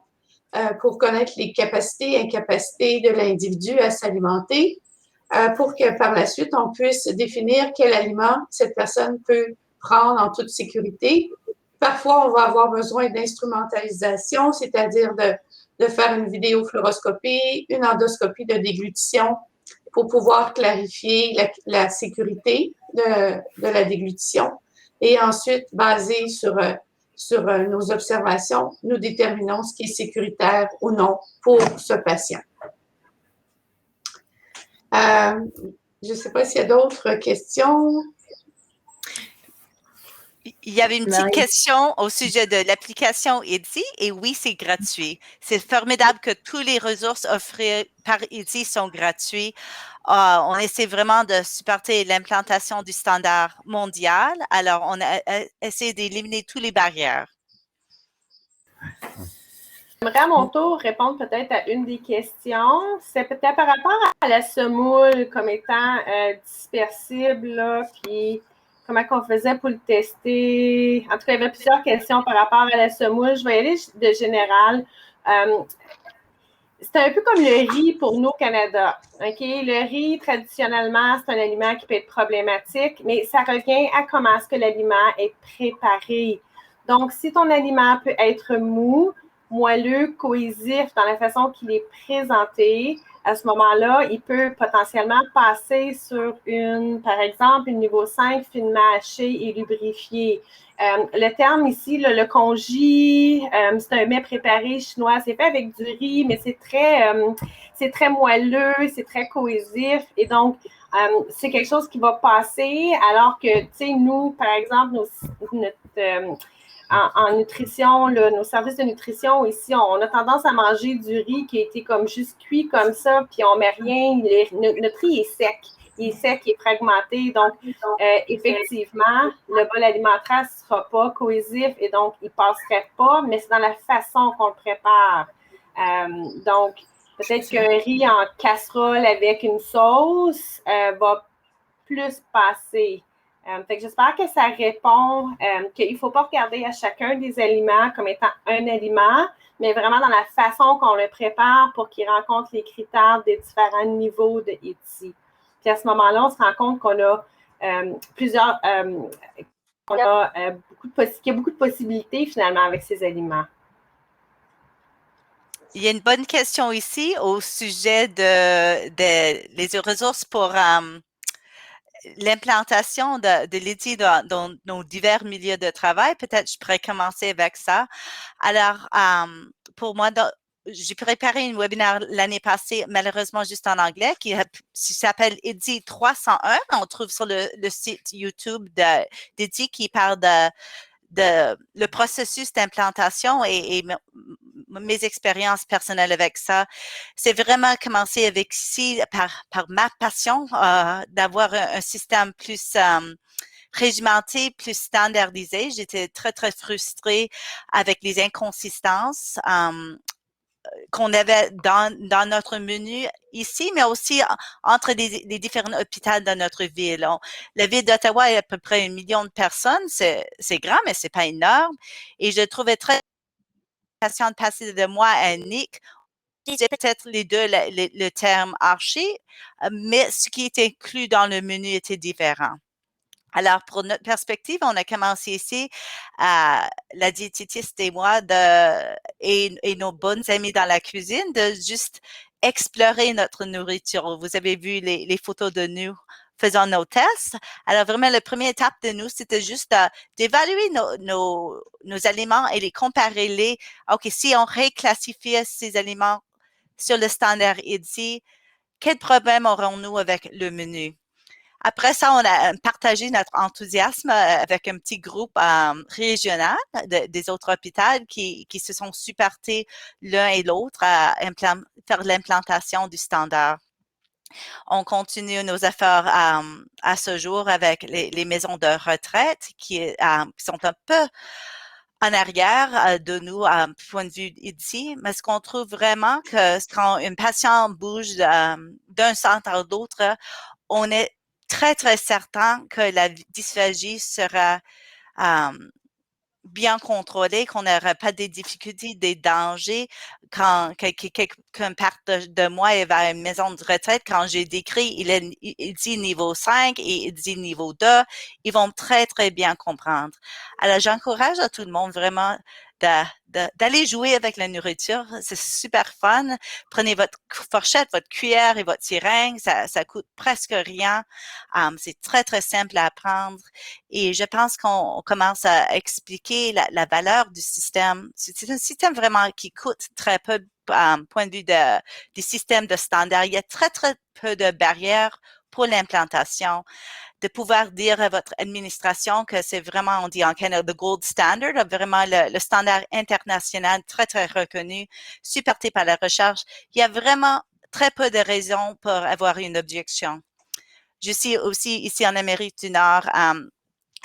pour connaître les capacités et incapacités de l'individu à s'alimenter, pour que par la suite, on puisse définir quel aliment cette personne peut prendre en toute sécurité. Parfois, on va avoir besoin d'instrumentalisation, c'est-à-dire de faire une vidéofluoroscopie, une endoscopie de déglutition pour pouvoir clarifier la sécurité de la déglutition. Et ensuite, basé sur sur nos observations, nous déterminons ce qui est sécuritaire ou non pour ce patient. Je ne sais pas s'il y a d'autres questions. Il y avait une petite question au sujet de l'application IDSI et oui, c'est gratuit. C'est formidable que toutes les ressources offrées par IDSI sont gratuites. On essaie vraiment de supporter l'implantation du standard mondial. Alors, on a essayé d'éliminer toutes les barrières. J'aimerais à mon tour répondre peut-être à une des questions. C'est peut-être par rapport à la semoule comme étant dispersible, là, puis comment qu'on faisait pour le tester. En tout cas, il y avait plusieurs questions par rapport à la semoule. Je vais y aller de général. C'est un peu comme le riz pour nous au Canada. OK? Le riz, traditionnellement, c'est un aliment qui peut être problématique, mais ça revient à comment est-ce que l'aliment est préparé. Donc, si ton aliment peut être mou, moelleux, cohésif dans la façon qu'il est présenté, à ce moment-là, il peut potentiellement passer sur par exemple, une niveau 5 finement haché et lubrifié. Le terme ici, le congee, c'est un mets préparé chinois. C'est fait avec du riz, mais c'est très moelleux, c'est très cohésif. Et donc, c'est quelque chose qui va passer alors que, tu sais, nous, par exemple, en nutrition, là, nos services de nutrition ici, on a tendance à manger du riz qui a été comme juste cuit comme ça, puis on met rien. Notre riz est sec. Il est sec, il est fragmenté. Donc, effectivement, le bol alimentaire ne sera pas cohésif et donc, il ne passerait pas, mais c'est dans la façon qu'on le prépare. Donc, peut-être qu'un riz en casserole avec une sauce va plus passer. Fait que j'espère que ça répond qu'il ne faut pas regarder à chacun des aliments comme étant un aliment, mais vraiment dans la façon qu'on le prépare pour qu'il rencontre les critères des différents niveaux de IDSI. Puis à ce moment-là, on se rend compte qu'on a qu'il y a beaucoup de possibilités finalement avec ces aliments. Il y a une bonne question ici au sujet des ressources pour l'implantation de l'IDSI dans nos divers milieux de travail. Peut-être je pourrais commencer avec ça. Alors, pour moi, j'ai préparé un webinaire l'année passée, malheureusement juste en anglais, qui s'appelle IDSI 301. On trouve sur le site YouTube d'IDSI qui parle de le processus d'implantation et mes expériences personnelles avec ça. C'est vraiment commencé avec ici par ma passion d'avoir un système plus régimenté, plus standardisé. J'étais très, très frustrée avec les inconsistances qu'on avait dans notre menu ici, mais aussi entre les différents hôpitaux dans notre ville. La ville d'Ottawa a à peu près 1 million de personnes. C'est grand, mais c'est pas énorme. Et je trouvais très patient de passer de moi à Nick. C'est peut-être les deux le terme archi, mais ce qui était inclus dans le menu était différent. Alors, pour notre perspective, on a commencé ici, la diététiste et moi, et nos bonnes amies dans la cuisine, de juste explorer notre nourriture. Vous avez vu les photos de nous faisant nos tests. Alors, vraiment, la première étape de nous, c'était juste d'évaluer nos aliments et les comparer. OK, si on réclassifiait ces aliments sur le standard IDSI, quel problème aurons-nous avec le menu? Après ça, on a partagé notre enthousiasme avec un petit groupe régional des autres hôpitaux qui se sont supportés l'un et l'autre à faire l'implantation du standard. On continue nos efforts à ce jour avec les maisons de retraite qui sont un peu en arrière de nous, point de vue ici, mais ce qu'on trouve vraiment que quand un patient bouge d'un centre à l'autre, on est très, très certain que la dysphagie sera bien contrôlée, qu'on n'aura pas des difficultés, des dangers quand quelqu'un part de moi et vers une maison de retraite. Quand j'ai décrit, il dit niveau 5 et il dit niveau 2, ils vont très, très bien comprendre. Alors, j'encourage à tout le monde vraiment d'aller jouer avec la nourriture. C'est super fun. Prenez votre fourchette, votre cuillère et votre seringue. Ça coûte presque rien. C'est très, très simple à apprendre. Et je pense qu'on commence à expliquer la valeur du système. C'est un système vraiment qui coûte très peu, point de vue des systèmes de standards. Il y a très, très peu de barrières pour l'implantation, de pouvoir dire à votre administration que c'est vraiment, on dit en Canada, the gold standard, vraiment le standard international très, très reconnu, supporté par la recherche. Il y a vraiment très peu de raisons pour avoir une objection. Je suis aussi ici en Amérique du Nord.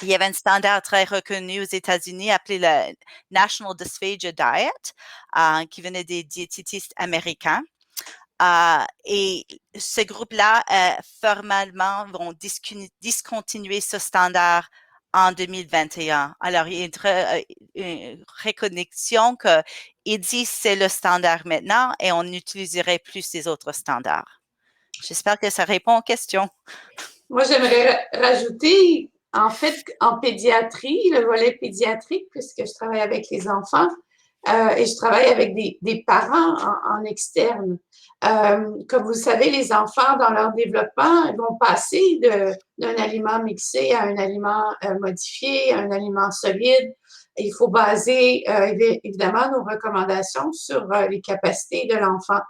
Il y avait un standard très reconnu aux États-Unis appelé le National Dysphagia Diet, qui venait des diététistes américains. Et ce groupe-là, formellement, vont discontinuer ce standard en 2021. Alors, il y a une reconnaissance qu'ils disent que c'est le standard maintenant et on n'utiliserait plus ces autres standards. J'espère que ça répond aux questions. Moi, j'aimerais rajouter, en fait, en pédiatrie, le volet pédiatrique, puisque je travaille avec les enfants et je travaille avec des parents en externe. Comme vous savez, les enfants, dans leur développement, ils vont passer d'un aliment mixé à un aliment modifié, à un aliment solide. Il faut baser, évidemment, nos recommandations sur les capacités de l'enfant.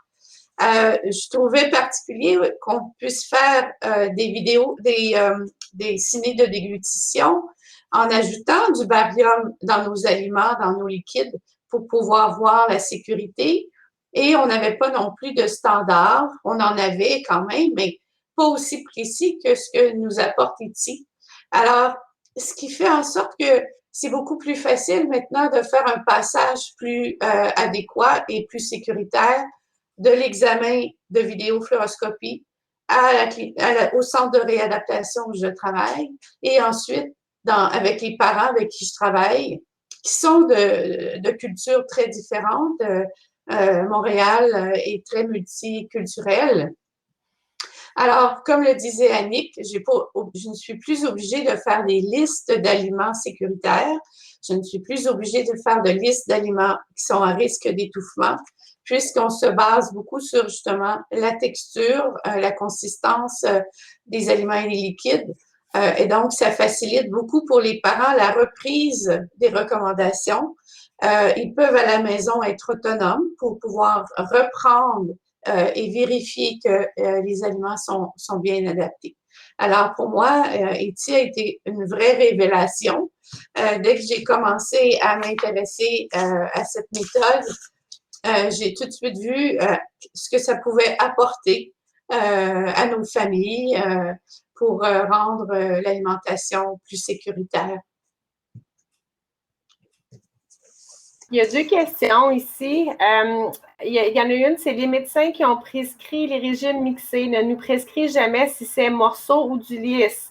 Je trouvais particulier qu'on puisse faire des vidéos, des ciné de déglutition en ajoutant du barium dans nos aliments, dans nos liquides, pour pouvoir voir la sécurité. Et on n'avait pas non plus de standard. On en avait quand même, mais pas aussi précis que ce que nous apporte ici. Alors, ce qui fait en sorte que c'est beaucoup plus facile maintenant de faire un passage plus adéquat et plus sécuritaire de l'examen de vidéofluoroscopie au centre de réadaptation où je travaille et ensuite avec les parents avec qui je travaille, qui sont de cultures très différentes. Montréal est très multiculturel. Alors, comme le disait Annick, je ne suis plus obligée de faire des listes d'aliments sécuritaires. Je ne suis plus obligée de faire de listes d'aliments qui sont à risque d'étouffement, puisqu'on se base beaucoup sur justement la texture, la consistance des aliments et des liquides. Et donc, ça facilite beaucoup pour les parents la reprise des recommandations. Ils peuvent à la maison être autonomes pour pouvoir reprendre et vérifier que les aliments sont bien adaptés. Alors, pour moi, ETI a été une vraie révélation. Dès que j'ai commencé à m'intéresser à cette méthode, j'ai tout de suite vu ce que ça pouvait apporter à nos familles pour rendre l'alimentation plus sécuritaire. Il y a deux questions ici. Il y en a une, c'est les médecins qui ont prescrit les régimes mixés ne nous prescrivent jamais si c'est morceau ou du lisse.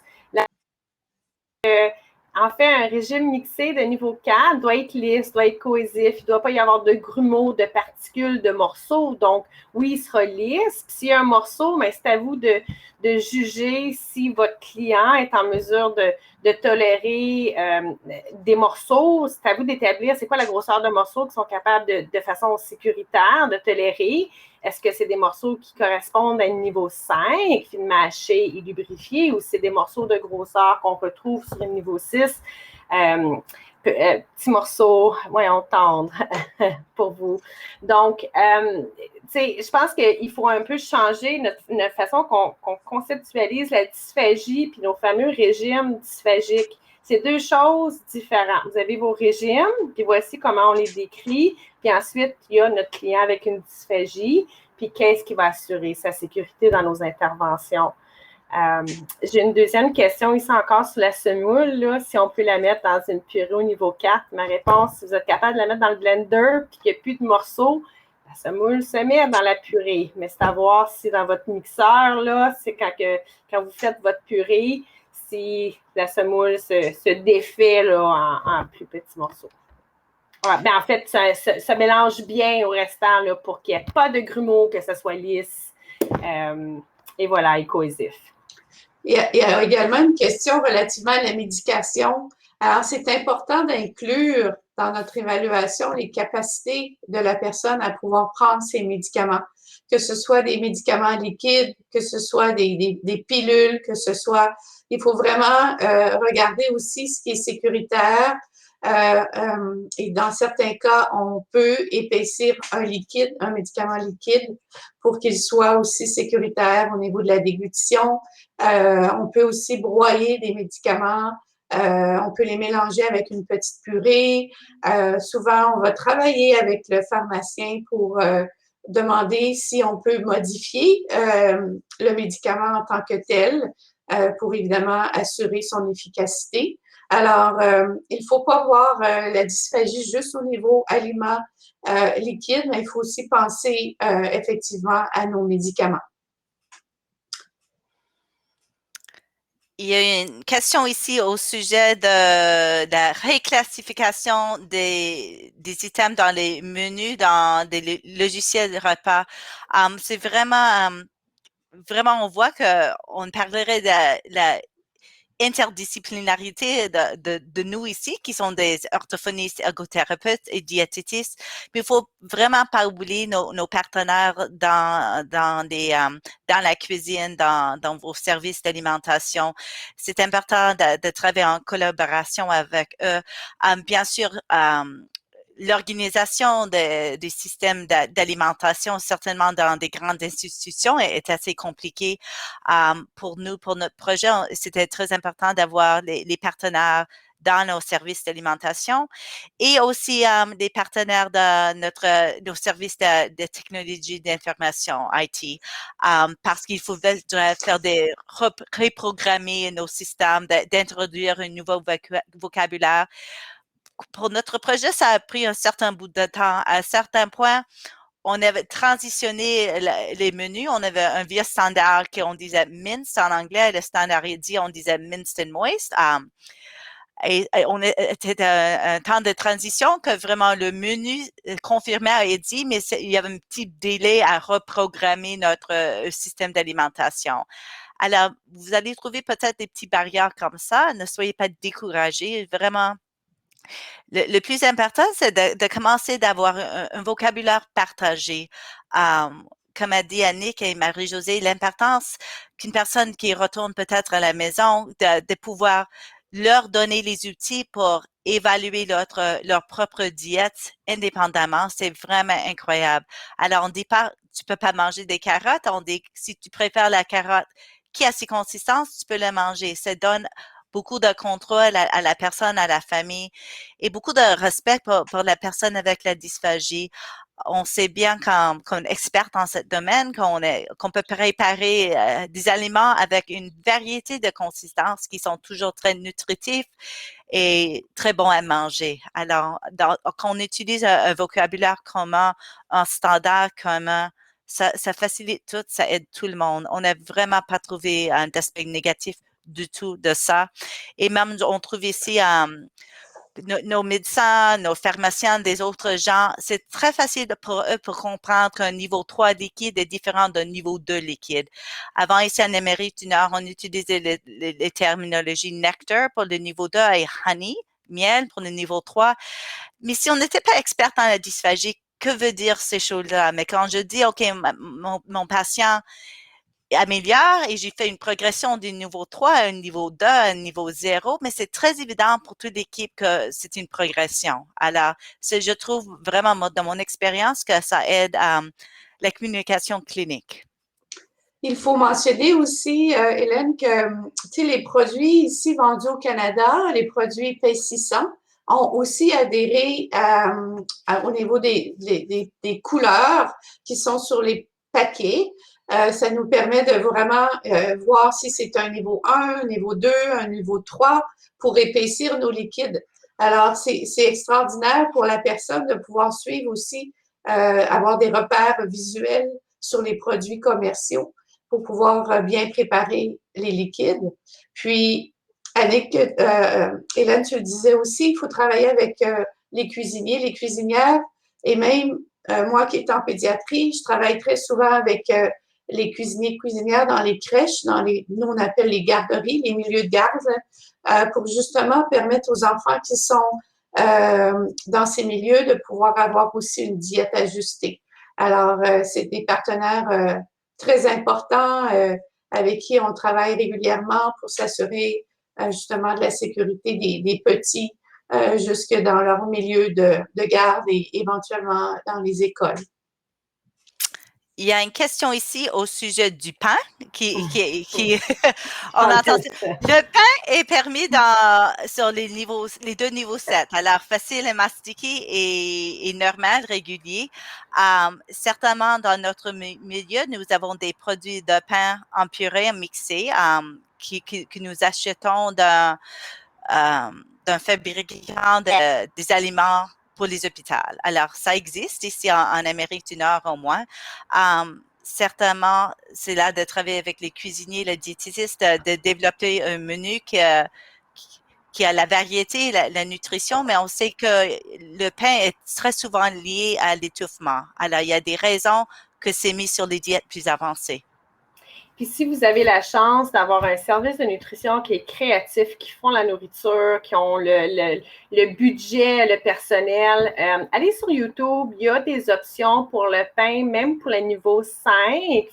En fait, un régime mixé de niveau 4 doit être lisse, doit être cohésif. Il ne doit pas y avoir de grumeaux, de particules, de morceaux. Donc, oui, il sera lisse. S'il y a un morceau, mais c'est à vous de juger si votre client est en mesure de tolérer des morceaux. C'est à vous d'établir c'est quoi la grosseur de morceaux qui sont capables de façon sécuritaire de tolérer. Est-ce que c'est des morceaux qui correspondent à un niveau 5, finement haché et lubrifié, ou c'est des morceaux de grosseur qu'on retrouve sur un niveau 6, petits morceaux, voyons, tendres pour vous. Donc, je pense qu'il faut un peu changer notre façon qu'on conceptualise la dysphagie puis nos fameux régimes dysphagiques. C'est deux choses différentes. Vous avez vos régimes, puis voici comment on les décrit. Puis ensuite, il y a notre client avec une dysphagie, puis qu'est-ce qui va assurer sa sécurité dans nos interventions. J'ai une deuxième question ici encore sur la semoule, là, si on peut la mettre dans une purée au niveau 4. Ma réponse, si vous êtes capable de la mettre dans le blender puis qu'il n'y a plus de morceaux, la semoule se met dans la purée. Mais c'est à voir si dans votre mixeur, là, c'est quand vous faites votre purée, si la semoule se défait là, en plus petits morceaux. Ouais, ben en fait, ça mélange bien au restant là, pour qu'il n'y ait pas de grumeaux, que ce soit lisse et voilà, et cohésif. Il y a également une question relativement à la médication. Alors, c'est important d'inclure dans notre évaluation les capacités de la personne à pouvoir prendre ses médicaments, que ce soit des médicaments liquides, que ce soit des pilules, que ce soit... Il faut vraiment regarder aussi ce qui est sécuritaire. Et dans certains cas, on peut épaissir un liquide, un médicament liquide, pour qu'il soit aussi sécuritaire au niveau de la déglutition. On peut aussi broyer des médicaments. On peut les mélanger avec une petite purée. Souvent, on va travailler avec le pharmacien pour demander si on peut modifier le médicament en tant que tel pour évidemment assurer son efficacité. Alors, il ne faut pas voir la dysphagie juste au niveau aliments liquides, mais il faut aussi penser effectivement à nos médicaments. Il y a une question ici au sujet de la réclassification des items dans les menus, dans des logiciels de repas. C'est vraiment, on voit qu'on parlerait de la interdisciplinarité de nous ici, qui sont des orthophonistes, ergothérapeutes et diététistes. Mais il faut vraiment pas oublier nos partenaires dans la cuisine, dans vos services d'alimentation. C'est important de travailler en collaboration avec eux. Bien sûr, l'organisation des systèmes d'alimentation, certainement dans des grandes institutions, est assez compliquée. Pour nous, pour notre projet, c'était très important d'avoir les partenaires dans nos services d'alimentation et aussi des partenaires de nos services de technologie d'information, IT, parce qu'il faut faire reprogrammer nos systèmes, d'introduire un nouveau vocabulaire. Pour notre projet, ça a pris un certain bout de temps. À certains points, on avait transitionné les menus. On avait un vieux standard qu'on disait minced en anglais. Le standard dit, on disait minced and moist. Et c'était un temps de transition que vraiment le menu confirmait et dit, mais il y avait un petit délai à reprogrammer notre système d'alimentation. Alors, vous allez trouver peut-être des petites barrières comme ça. Ne soyez pas découragés. Vraiment, le plus important, c'est de commencer d'avoir un vocabulaire partagé. Comme a dit Annick et Marie-Josée, l'importance qu'une personne qui retourne peut-être à la maison, de pouvoir leur donner les outils pour évaluer leur propre diète indépendamment, c'est vraiment incroyable. Alors, on dit pas, tu peux pas manger des carottes, on dit, si tu préfères la carotte qui a ses consistances, tu peux la manger. Ça donne beaucoup de contrôle à la personne, à la famille et beaucoup de respect pour la personne avec la dysphagie. On sait bien comme experte dans ce domaine qu'on peut préparer des aliments avec une variété de consistances qui sont toujours très nutritifs et très bons à manger. Alors, quand on utilise un vocabulaire commun, un standard commun, ça facilite tout, ça aide tout le monde. On n'a vraiment pas trouvé d'aspect négatif du tout de ça. Et même, on trouve ici nos médecins, nos pharmaciens, des autres gens, c'est très facile pour eux pour comprendre qu'un niveau 3 liquide est différent d'un niveau 2 liquide. Avant, ici en Amérique du Nord, on utilisait les terminologies nectar pour le niveau 2 et honey, miel pour le niveau 3. Mais si on n'était pas expert dans la dysphagie, que veut dire ces choses-là? Mais quand je dis, OK, mon patient améliore et j'ai fait une progression du niveau 3 à un niveau 2 à un niveau 0, mais c'est très évident pour toute l'équipe que c'est une progression. Alors, je trouve vraiment, dans mon expérience, que ça aide à la communication clinique. Il faut mentionner aussi, Hélène, que les produits ici vendus au Canada, les produits P600, ont aussi adhéré au niveau des couleurs qui sont sur les paquets. Ça nous permet de vraiment voir si c'est un niveau 1, un niveau 2, un niveau 3 pour épaissir nos liquides. Alors, c'est extraordinaire pour la personne de pouvoir suivre aussi, avoir des repères visuels sur les produits commerciaux pour pouvoir bien préparer les liquides. Puis, Annick, Hélène, tu le disais aussi, il faut travailler avec les cuisiniers, les cuisinières, et même moi qui est en pédiatrie, je travaille très souvent avec les cuisiniers, cuisinières dans les crèches, nous on appelle les garderies, les milieux de garde, pour justement permettre aux enfants qui sont dans ces milieux de pouvoir avoir aussi une diète ajustée. Alors, c'est des partenaires très importants avec qui on travaille régulièrement pour s'assurer justement de la sécurité des petits jusque dans leur milieu de garde et éventuellement dans les écoles. Il y a une question ici au sujet du pain on entend, le pain est permis sur les deux niveaux 7, alors facile à mastiquer et normal, régulier. Certainement, dans notre milieu, nous avons des produits de pain en purée, mixés, que nous achetons d'un fabricant des aliments pour les hôpitaux. Alors, ça existe ici en Amérique du Nord au moins. Certainement, c'est là de travailler avec les cuisiniers, les diététistes, de développer un menu qui a la variété, la nutrition, mais on sait que le pain est très souvent lié à l'étouffement. Alors, il y a des raisons que c'est mis sur les diètes plus avancées. Puis si vous avez la chance d'avoir un service de nutrition qui est créatif, qui font la nourriture, qui ont le budget, le personnel, allez sur YouTube, il y a des options pour le pain, même pour le niveau 5,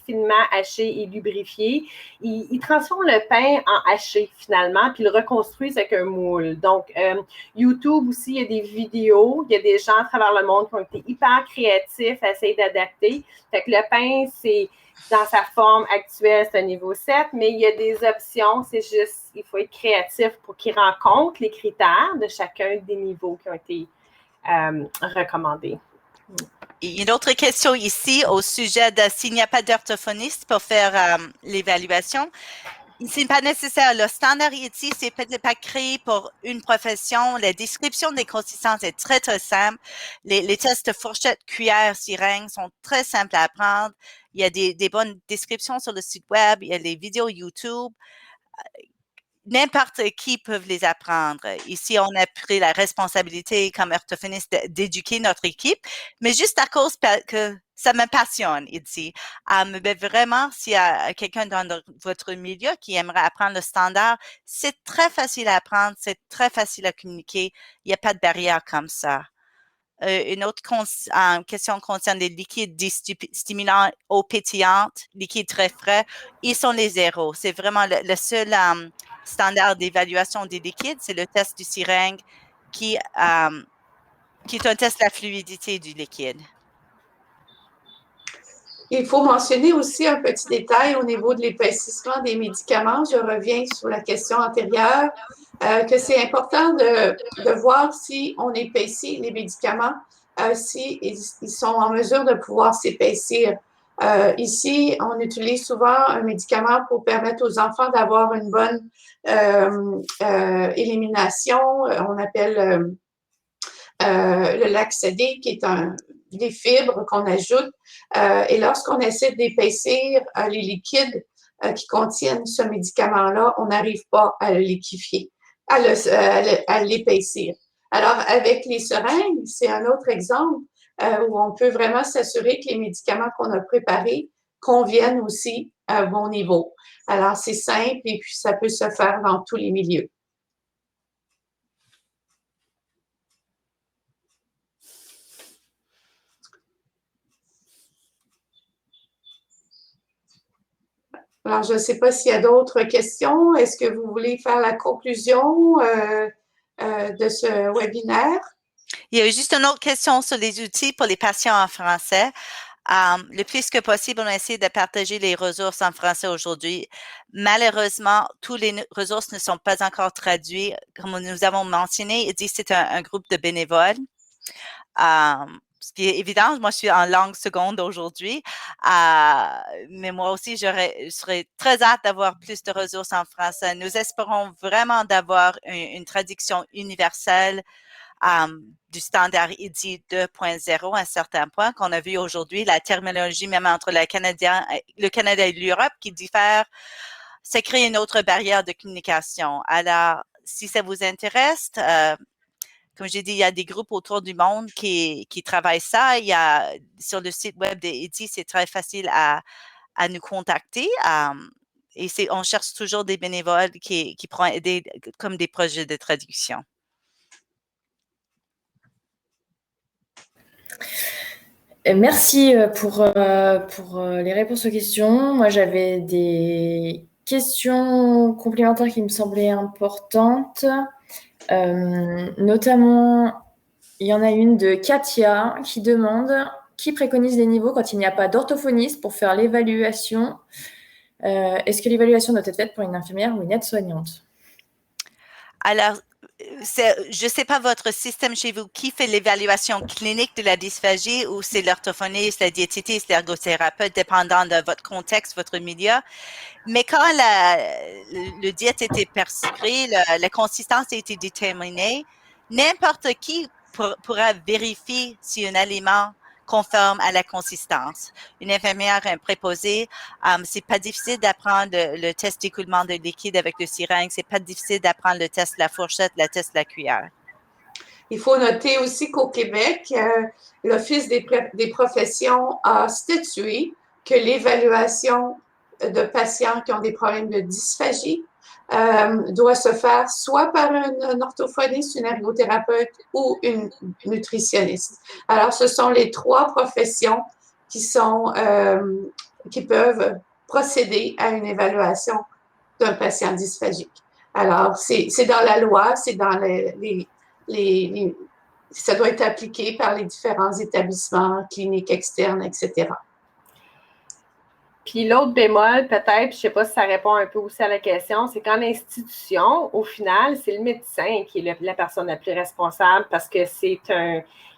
finement haché et lubrifié. Ils transforment le pain en haché finalement, puis ils le reconstruisent avec un moule. Donc, YouTube aussi, il y a des vidéos, il y a des gens à travers le monde qui ont été hyper créatifs à essayer d'adapter. Fait que le pain, c'est dans sa forme actuelle, c'est un niveau 7, mais il y a des options. C'est juste, il faut être créatif pour qu'il rencontre les critères de chacun des niveaux qui ont été recommandés. Il y a une autre question ici au sujet de s'il n'y a pas d'orthophoniste pour faire l'évaluation. Ce n'est pas nécessaire. Le standard ici, c'est peut-être pas créé pour une profession. La description des consistances est très, très simple. Les tests de fourchette, cuillère, seringue sont très simples à apprendre. Il y a des bonnes descriptions sur le site web. Il y a les vidéos YouTube. N'importe qui peut les apprendre. Ici, on a pris la responsabilité comme orthophoniste d'éduquer notre équipe, mais juste à cause que ça me passionne ici. Mais vraiment, s'il y a quelqu'un dans votre milieu qui aimerait apprendre le standard, c'est très facile à apprendre, c'est très facile à communiquer. Il n'y a pas de barrière comme ça. Une autre question concerne les liquides stimulants eau pétillante, liquides très frais. Ils sont les zéros. C'est vraiment le seul standard d'évaluation des liquides, c'est le test du seringue qui est un test de la fluidité du liquide. Il faut mentionner aussi un petit détail au niveau de l'épaississement des médicaments. Je reviens sur la question antérieure, que c'est important de voir si on épaissit les médicaments, si ils sont en mesure de pouvoir s'épaissir. Ici, on utilise souvent un médicament pour permettre aux enfants d'avoir une bonne élimination. On appelle le laxédé, qui est des fibres qu'on ajoute. Et lorsqu'on essaie d'épaissir les liquides qui contiennent ce médicament-là, on n'arrive pas à le liquéfier, à l'épaissir. Alors, avec les seringues, c'est un autre exemple où on peut vraiment s'assurer que les médicaments qu'on a préparés conviennent aussi à un bon niveau. Alors, c'est simple et puis ça peut se faire dans tous les milieux. Alors, je ne sais pas s'il y a d'autres questions. Est-ce que vous voulez faire la conclusion de ce webinaire? Il y a juste une autre question sur les outils pour les patients en français. Le plus que possible, on essaie de partager les ressources en français aujourd'hui. Malheureusement, toutes les ressources ne sont pas encore traduites. Comme nous avons mentionné, c'est un groupe de bénévoles. Ce qui est évident, moi, je suis en langue seconde aujourd'hui, mais moi aussi, je serais très hâte d'avoir plus de ressources en français. Nous espérons vraiment d'avoir une traduction universelle du standard IDI 2.0 à un certain point qu'on a vu aujourd'hui, la terminologie même entre le Canada et l'Europe qui diffère, ça crée une autre barrière de communication. Alors, si ça vous intéresse, comme j'ai dit, il y a des groupes autour du monde qui travaillent ça. Il y a sur le site web de IDI, c'est très facile à nous contacter. Et on cherche toujours des bénévoles qui pourront aider comme des projets de traduction. Merci pour les réponses aux questions. Moi, j'avais des questions complémentaires qui me semblaient importantes. Notamment, il y en a une de Katia qui demande qui préconise les niveaux quand il n'y a pas d'orthophoniste pour faire l'évaluation. Est-ce que l'évaluation doit être faite pour une infirmière ou une aide-soignante? Alors, je ne sais pas votre système chez vous qui fait l'évaluation clinique de la dysphagie ou c'est l'orthophoniste, la diététiste, l'ergothérapeute, dépendant de votre contexte, votre milieu. Mais quand le diète était prescrit, la consistance a été déterminée, n'importe qui pourra vérifier si un aliment conforme à la consistance. Une infirmière, un préposé, c'est pas difficile d'apprendre le test d'écoulement de liquide avec le seringue, c'est pas difficile d'apprendre le test de la fourchette, le test de la cuillère. Il faut noter aussi qu'au Québec, l'Office des professions a statué que l'évaluation de patients qui ont des problèmes de dysphagie doit se faire soit par un orthophoniste, une ergothérapeute ou une nutritionniste. Alors, ce sont les trois professions qui peuvent procéder à une évaluation d'un patient dysphagique. Alors, c'est dans la loi, c'est dans ça doit être appliqué par les différents établissements, cliniques externes, etc. Puis l'autre bémol, peut-être, je ne sais pas si ça répond un peu aussi à la question, c'est qu'en institution, au final, c'est le médecin qui est la personne la plus responsable parce que c'est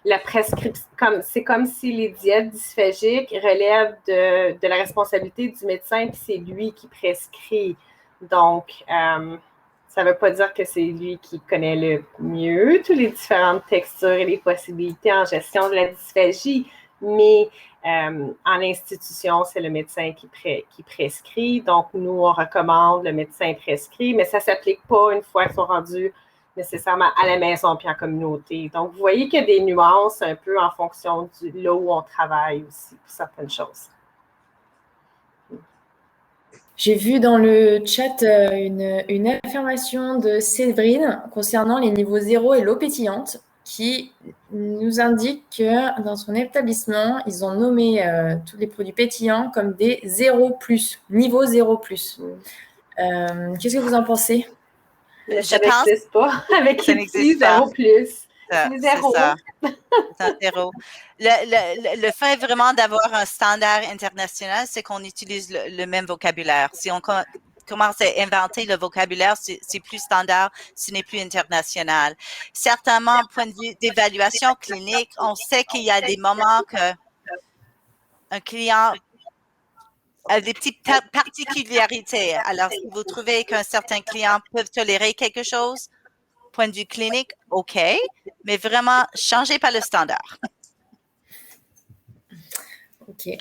la prescription, c'est comme si les diètes dysphagiques relèvent de la responsabilité du médecin, puis c'est lui qui prescrit. Donc, ça ne veut pas dire que c'est lui qui connaît le mieux toutes les différentes textures et les possibilités en gestion de la dysphagie, mais en institution, c'est le médecin qui prescrit. Donc, nous, on recommande, le médecin prescrit, mais ça ne s'applique pas une fois qu'ils sont rendus nécessairement à la maison puis en communauté. Donc, vous voyez qu'il y a des nuances un peu en fonction de là où on travaille aussi pour certaines choses. J'ai vu dans le chat une affirmation de Séverine concernant les niveaux 0 et l'eau pétillante qui nous indique que dans son établissement, ils ont nommé tous les produits pétillants comme des 0+, niveau 0+. Qu'est-ce que vous en pensez? Ça n'existe pas. Avec ici, 0+. C'est zéro. C'est un zéro. Le fait vraiment d'avoir un standard international, c'est qu'on utilise le même vocabulaire. Si on commence à inventer le vocabulaire, c'est plus standard, ce n'est plus international. Certainement, point de vue d'évaluation clinique, on sait qu'il y a des moments que un client a des petites particularités. Alors, si vous trouvez qu'un certain client peut tolérer quelque chose, point de vue clinique, OK, mais vraiment, changez pas le standard. OK.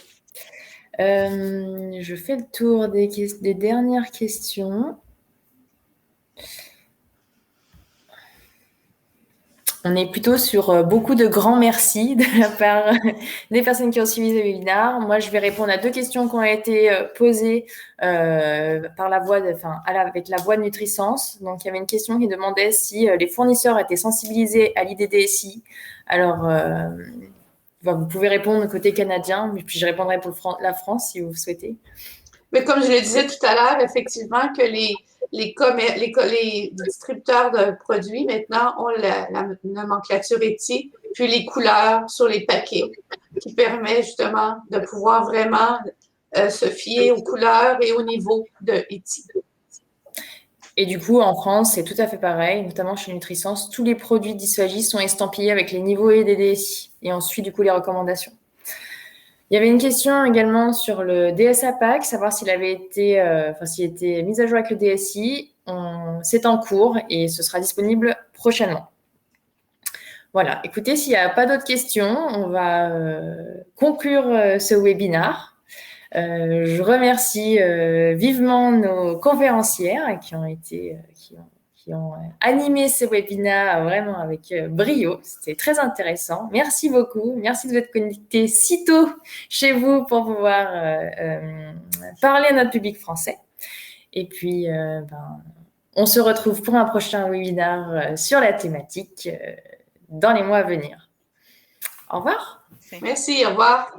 Je fais le tour des dernières questions. On est plutôt sur beaucoup de grands merci de la part des personnes qui ont suivi ce webinaire. Moi, je vais répondre à 2 questions qui ont été posées par avec la voix de NutriSense. Donc, il y avait une question qui demandait si les fournisseurs étaient sensibilisés à l'IDDSI. Alors, vous pouvez répondre côté canadien, puis je répondrai pour la France si vous souhaitez. Mais comme je le disais tout à l'heure, effectivement, que les distributeurs de produits maintenant ont la nomenclature éthique, puis les couleurs sur les paquets, qui permet justement de pouvoir vraiment se fier aux couleurs et au niveau de éthique. Et du coup, en France, c'est tout à fait pareil, notamment chez NutriSense, tous les produits de dysphagie sont estampillés avec les niveaux et des DSI, et on suit du coup les recommandations. Il y avait une question également sur le DSA Pack, savoir s'il avait été, s'il était mis à jour avec le DSI. C'est en cours et ce sera disponible prochainement. Voilà. Écoutez, s'il n'y a pas d'autres questions, on va conclure ce webinaire. Je remercie vivement nos conférencières qui ont animé ce webinaire vraiment avec brio. C'était très intéressant. Merci beaucoup. Merci de vous être connectés si tôt chez vous pour pouvoir parler à notre public français. Et puis, on se retrouve pour un prochain webinaire sur la thématique dans les mois à venir. Au revoir. Merci, au revoir.